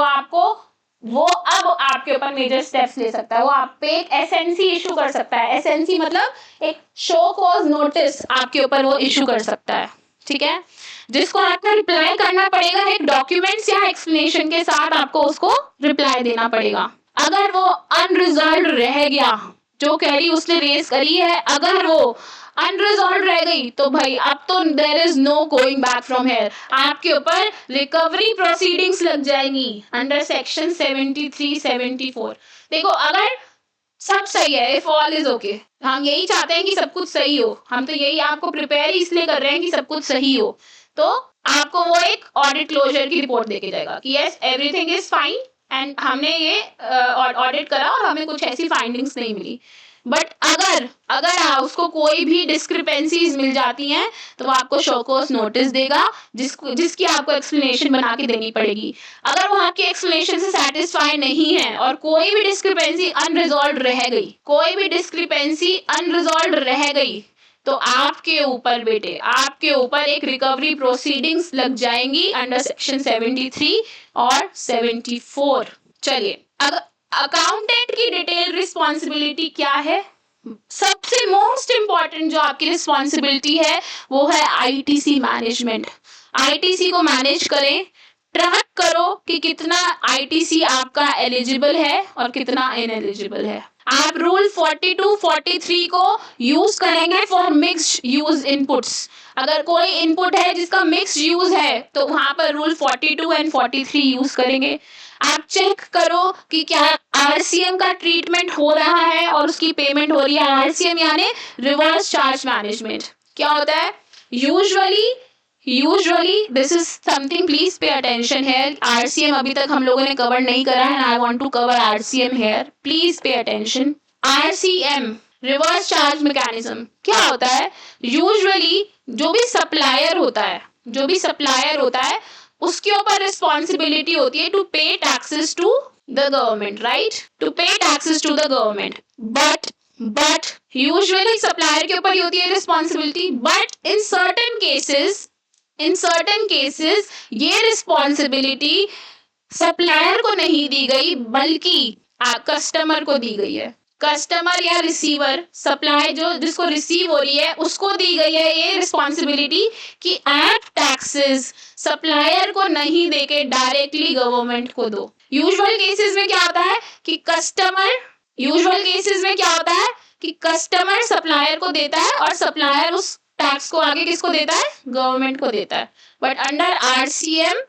वो अब आपके ऊपर मेजर स्टेप्स ले सकता है, वो आप पे एक एसएनसी इशू कर सकता है। एसएनसी मतलब एक शो कॉज नोटिस आपके ऊपर वो इशू कर सकता है। ठीक है, जिसको आपको रिप्लाई करना पड़ेगा, एक डॉक्यूमेंट्स या एक्सप्लेनेशन के साथ आपको उसको रिप्लाई देना पड़ेगा। अगर वो अनरिजॉल्व रह गया, जो क्वेरी उसने रेज करी है अगर वो अनरिजॉल्व रह गई, तो भाई अब तो there is no going back from here, आपके ऊपर रिकवरी प्रोसीडिंग्स लग जाएंगी अंडर सेक्शन 73, 74। देखो अगर सब सही है, इफ ऑल इज ओके, हम यही चाहते हैं कि सब कुछ सही हो, हम तो यही आपको प्रिपेयर इसलिए कर रहे हैं कि सब कुछ सही हो, तो आपको वो एक ऑडिट क्लोजर की रिपोर्ट देके जाएगा कि yes everything is fine and हमने ये ऑडिट करा और हमें कुछ ऐसी फाइंडिंग्स नहीं मिली। बट अगर उसको कोई भी डिस्क्रिपेंसीज मिल जाती हैं, तो वो आपको शो कॉज नोटिस देगा, जिसकी आपको एक्सप्लेनेशन बना के देनी पड़ेगी। अगर वो आपकी एक्सप्लेनेशन से सेटिस्फाई नहीं है और कोई भी डिस्क्रिपेंसी अनरिजॉल्व रह गई, तो आपके ऊपर बेटे, आपके ऊपर एक रिकवरी प्रोसीडिंग्स लग जाएंगी अंडर सेक्शन 73 और 74। चलिए, अगर अकाउंटेंट की डिटेल रिस्पॉन्सिबिलिटी क्या है, सबसे मोस्ट इंपॉर्टेंट जो आपकी रिस्पॉन्सिबिलिटी है वो है आईटीसी मैनेजमेंट। आईटीसी को मैनेज करें, ट्रैक करो कि कितना आईटीसी आपका एलिजिबल है और कितना इनएलिजिबल है। आप रूल 42, 43 को यूज करेंगे फॉर मिक्स्ड यूज इनपुट्स। अगर कोई इनपुट है जिसका मिक्स्ड यूज है, तो वहां पर रूल 42 एंड 43 यूज करेंगे। आप चेक करो कि क्या आरसीएम का ट्रीटमेंट हो रहा है और उसकी पेमेंट हो रही है। आरसीएम यानी रिवर्स चार्ज मैनेजमेंट क्या होता है? Usually this is something, please pay attention here. RCM अभी तक हम लोगों ने कवर नहीं करा है, I want to cover RCM here, please pay attention. RCM reverse charge mechanism क्या होता है? यूजुअली जो भी सप्लायर होता है उसके ऊपर रिस्पॉन्सिबिलिटी होती है to pay taxes to the government, right, to pay taxes to the government. But usually supplier के ऊपर ही होती है responsibility, but in certain cases ये रिस्पॉन्सिबिलिटी सप्लायर को नहीं दी गई बल्कि कस्टमर को दी गई है। कस्टमर या रिसीवर, सप्लाई जो जिसको रिसीव हो रही है उसको दी गई है ये रिस्पॉन्सिबिलिटी कि आप टैक्सेस सप्लायर को नहीं देके डायरेक्टली गवर्नमेंट को दो। यूजुअल केसेस में क्या होता है कि कस्टमर सप्लायर को देता है और सप्लायर उस टैक्स को आगे किसको देता है? गवर्नमेंट को देता है। बट अंडर आरसीएम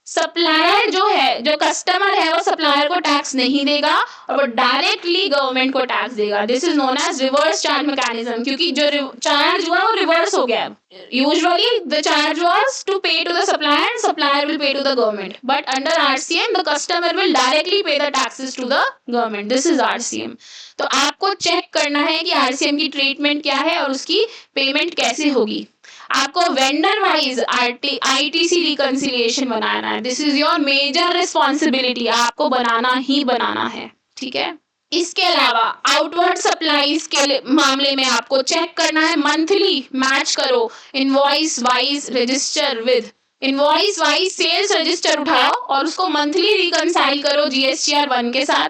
सप्लायर जो कस्टमर है वो सप्लायर को टैक्स नहीं देगा और वो डायरेक्टली गवर्नमेंट को टैक्स देगा। This is known as reverse charge mechanism, क्योंकि जो चार्ज हुआ वो रिवर्स हो गया। Usually the charge was to pay to the supplier and supplier will pay to the government, but under RCM the customer will directly pay the taxes to the government. This is RCM. तो आपको check करना है कि RCM की treatment क्या है और उसकी पेमेंट कैसे होगी। आपको वेंडर वाइज आईटीसी रिकंसिलिएशन बनाना है। This is your major responsibility, आपको बनाना ही बनाना है, ठीक है। इसके अलावा आउटवर्ड सप्लाईज के मामले में आपको चेक करना है, मंथली मैच करो invoice wise register with invoice wise sales register उठाओ और उसको मंथली रिकंसाइल करो जीएसटीआर 1 के साथ,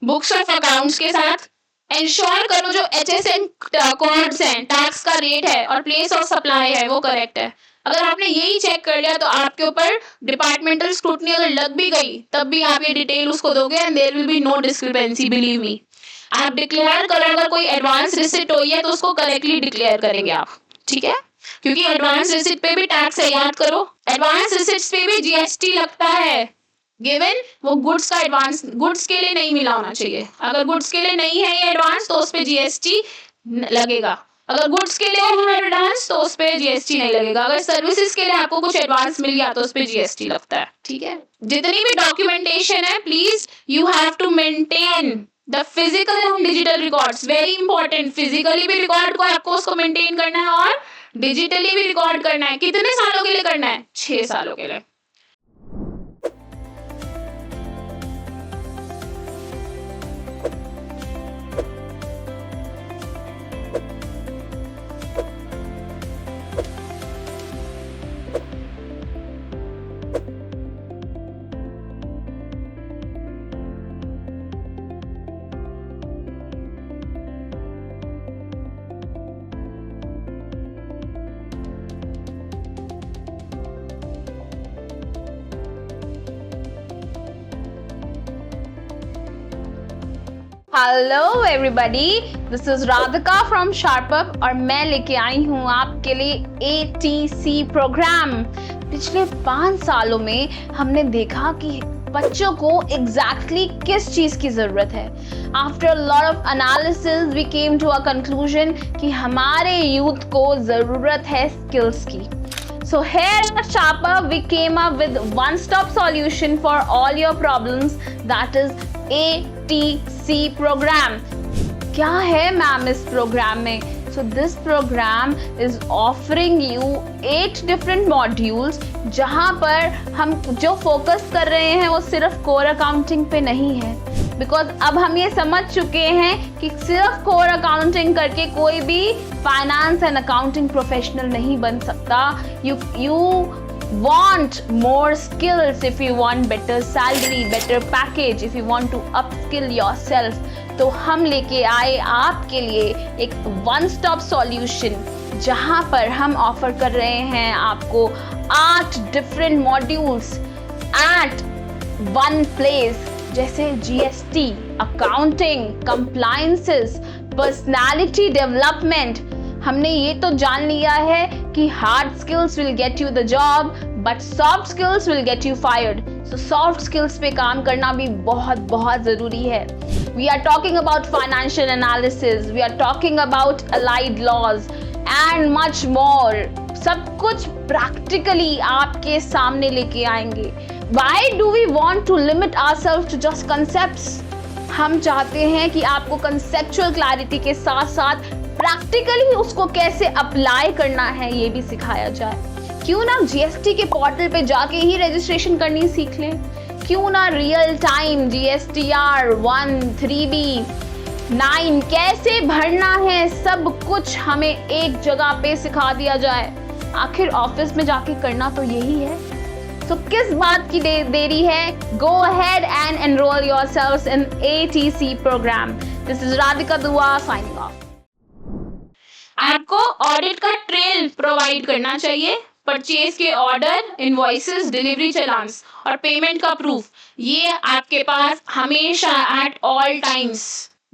बुक्स ऑफ अकाउंट्स के साथ। इंश्योर करो जो HSN कोड्स हैं, टैक्स का रेट है और प्लेस ऑफ सप्लाई है वो करेक्ट है। अगर आपने यही चेक कर लिया तो आपके ऊपर डिपार्टमेंटल स्क्रूटनी अगर लग भी गई तब भी आप ये डिटेल उसको दोगे and there will be no discrepancy, believe me. आप डिक्लेयर करें, अगर कोई एडवांस रिसिट हुई है तो उसको करेक्टली डिक्लेयर करेंगे आप, ठीक है, क्योंकि एडवांस रिसिट पे भी टैक्स है, याद करो, एडवांस रिसिट्स पे भी जीएसटी लगता है। गिवन वो गुड्स का एडवांस गुड्स के लिए नहीं मिला होना चाहिए, अगर गुड्स के लिए नहीं है ये एडवांस तो उस पे जीएसटी लगेगा, अगर गुड्स के लिए है एडवांस तो उस पे जीएसटी नहीं लगेगा, अगर सर्विसेज के लिए आपको कुछ एडवांस मिल गया तो उस पे जीएसटी लगता है, ठीक है। जितनी भी डॉक्यूमेंटेशन है please you have to maintain the physical and digital records, very important. Physically भी रिकॉर्ड को आपको उसको मेंटेन करना है और डिजिटली भी रिकॉर्ड करना है। कितने सालों के लिए करना है? 6 सालों के लिए। Hello everybody, this is Radhika from SharpUp और मैं लेके आई हूँ आपके लिए ATC प्रोग्राम। पिछले 5 सालों में हमने देखा कि बच्चों को एग्जैक्टली किस चीज़ की ज़रूरत है। After lot of analysis we came to a conclusion कि हमारे यूथ को ज़रूरत है स्किल्स की। So here at Sharper we came up with one-stop solution for all your problems, that is ATC program. क्या है मैम इस प्रोग्राम में? So this program is offering you 8 different modules जहाँ पर हम जो फोकस कर रहे हैं वो सिर्फ कोर अकाउंटिंग पे नहीं है, बिकॉज अब हम ये समझ चुके हैं कि सिर्फ कोर अकाउंटिंग करके कोई भी फाइनेंस एंड अकाउंटिंग प्रोफेशनल नहीं बन सकता। You want more skills, if you want better salary, better package, if you want to upskill yourself, तो हम लेके आए आपके लिए एक one stop solution जहाँ पर हम ऑफर कर रहे हैं आपको 8 different modules at one place, जैसे GST, accounting, compliances, personality development। हमने ये तो जान लिया है कि hard skills will get you the job but soft skills will get you fired. So soft skills पे काम करना भी बहुत बहुत ज़रूरी है। We are talking about financial analysis, we are talking about allied laws and much more. सब कुछ प्रैक्टिकली आपके सामने लेके आएंगे। Why do we want to limit ourselves to just concepts? हम चाहते हैं कि आपको कंसेप्चुअल क्लैरिटी के साथ साथ प्रैक्टिकली उसको कैसे अप्लाई करना है ये भी सिखाया जाए। क्यों ना जीएसटी के पोर्टल पे जाके ही रजिस्ट्रेशन करनी सीख लें? क्यों ना रियल टाइम GSTR 1, 3B, 9 कैसे भरना है, सब कुछ हमें एक जगह पे सिखा दिया जाए। आखिर ऑफिस में जाके करना तो यही है। तो किस बात की देरी है? Go ahead and enroll yourselves in ATC program. This is Radhika Dua signing off. आपको ऑडिट का ट्रेल प्रोवाइड करना चाहिए, परचेज के ऑर्डर, इनवॉइसेस, डिलीवरी चालान्स और पेमेंट का प्रूफ। ये आपके पास हमेशा at all times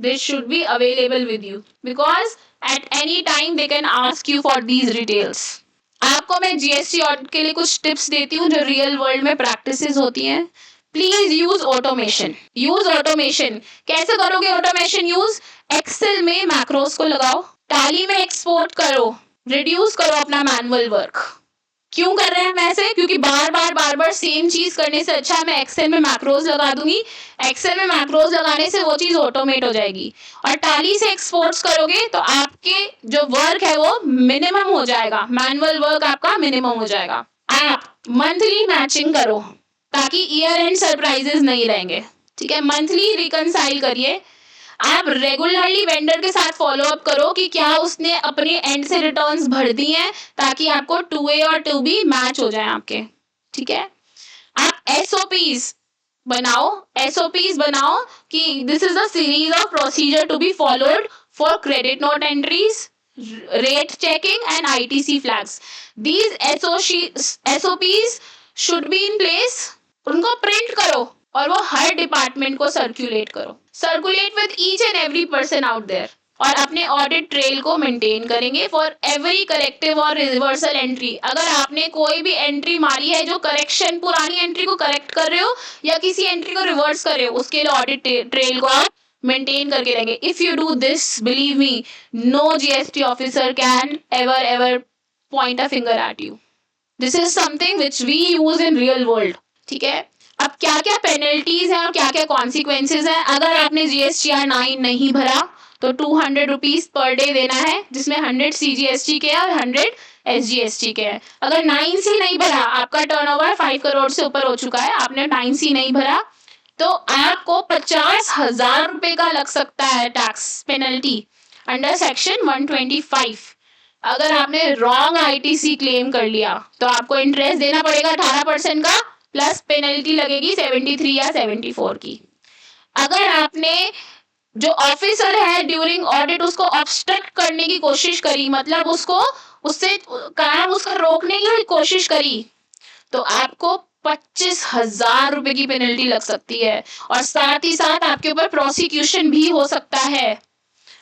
this should be available with you, because at any time they can ask you for these details. आपको मैं जीएसटी ऑडिट के लिए कुछ टिप्स देती हूँ जो रियल वर्ल्ड में प्रैक्टिसेस होती हैं। Please use automation. Use automation कैसे करोगे? ऑटोमेशन यूज एक्सेल में मैक्रोस को लगाओ, टैली में एक्सपोर्ट करो, रिड्यूस करो अपना मैनुअल वर्क। क्यों कर रहे हैं हम ऐसे? क्योंकि बार बार सेम चीज करने से अच्छा है मैं एक्सेल में मैक्रोस लगा दूंगी। एक्सेल में मैक्रोस लगाने से वो चीज ऑटोमेट हो जाएगी और टैली से एक्सपोर्ट्स करोगे तो आपके जो वर्क है वो मिनिमम हो जाएगा, मैनुअल वर्क आपका मिनिमम हो जाएगा। आप मंथली मैचिंग करो ताकि ईयर एंड सरप्राइजेस नहीं रहेंगे, ठीक है। मंथली रिकंसाइल करिए। आप रेगुलरली वेंडर के साथ फॉलो अप करो कि क्या उसने अपने एंड से रिटर्न्स भर दी हैं ताकि आपको 2A और 2B मैच हो जाए आपके, ठीक है। आप SOPs बनाओ कि this is the series of procedure to be followed for credit note entries, rate checking and ITC flags. These SOPs should be in place. उनको प्रिंट करो और वो हर डिपार्टमेंट को सर्कुलेट करो. Circulate with each and every person out there. और अपने audit trail को मेंटेन करेंगे फॉर एवरी करेक्टिव और रिवर्सल एंट्री. अगर आपने कोई भी एंट्री मारी है जो करेक्शन, पुरानी एंट्री को करेक्ट कर रहे हो या किसी एंट्री को रिवर्स कर रहे हो, उसके लिए ऑडिट ट्रेल को आप मेंटेन करके रहेंगे. If you do this, believe me, no GST officer can ever point a finger at you. This is something which we use in real world. ठीक है. अब क्या क्या पेनल्टीज हैं और क्या क्या कॉन्सिक्वेंसेज हैं. अगर आपने GSTR 9 नहीं भरा तो 200 रुपीज पर डे देना है, जिसमें 100 CGST के और 100 SGST के हैं. अगर 9C नहीं भरा, आपका टर्नओवर 5 करोड़ से ऊपर हो चुका है, आपने 9C नहीं भरा तो आपको 50,000 रुपए का लग सकता है टैक्स पेनल्टी अंडर सेक्शन 125. अगर आपने रॉन्ग ITC क्लेम कर लिया तो आपको इंटरेस्ट देना पड़ेगा 18% का, प्लस पेनल्टी लगेगी 73 या 74 की. अगर आपने जो ऑफिसर है ड्यूरिंग ऑडिट उसको ऑब्स्ट्रक्ट करने की कोशिश करी, मतलब उससे काम उसका रोकने की कोशिश करी, तो आपको 25,000 रुपए की पेनल्टी लग सकती है. और साथ ही साथ आपके ऊपर प्रोसिक्यूशन भी हो सकता है.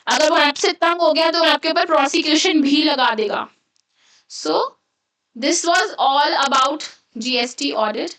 अगर वो आपसे तंग हो गया तो आपके ऊपर प्रोसिक्यूशन भी लगा देगा. So this was all about GST audit.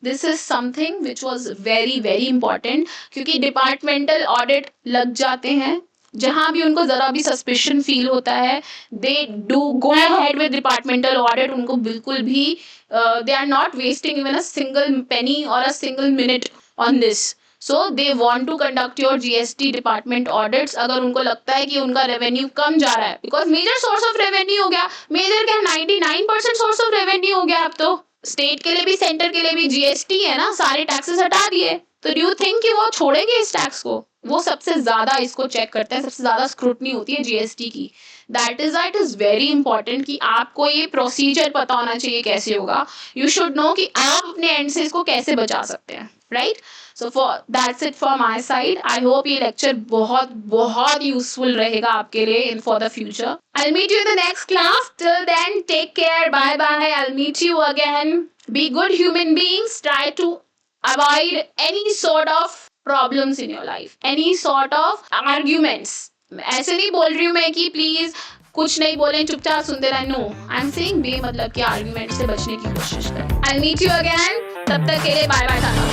This is something which was very very important, क्योंकि डिपार्टमेंटल ऑडिट लग जाते हैं जहां भी उनको जरा भी सस्पिशन फील होता है, they do go ahead with departmental audit. उनको बिल्कुल भी they are not wasting even a single penny और a single minute on this. So they want to conduct your GST department audits. अगर उनको लगता है कि उनका रेवेन्यू कम जा रहा है, because major source of revenue हो गया, मेजर क्या 99% सोर्स ऑफ रेवेन्यू हो गया. अब तो स्टेट के लिए भी सेंटर के लिए भी GST है ना, सारे टैक्सेस हटा दिए. तो डू यू थिंक कि वो छोड़ेंगे इस टैक्स को? वो सबसे ज्यादा इसको चेक करते हैं, सबसे ज्यादा स्क्रूटनी होती है GST की. That is it is very important कि आपको ये प्रोसीजर पता होना चाहिए कैसे होगा. यू शुड नो कि आप अपने एंड से इसको कैसे बचा सकते हैं. Right. So for that's it for my side. I hope ये लेक्चर बहुत बहुत यूजफुल रहेगा आपके लिए in for the future. I'll meet you in the next class. Till then, take care. Bye bye. I'll meet you again. Be good human beings. Try to avoid any sort of problems in your life. Any sort of arguments. ऐसे नहीं बोल रही हूँ मैं कि please कुछ नहीं बोलें, चुपचाप सुनते रहे. नो, आई एम सेइंग बेमतलब के आर्ग्यूमेंट से बचने की कोशिश करें. I'll meet you again. तब तक के लिए बाय बाय.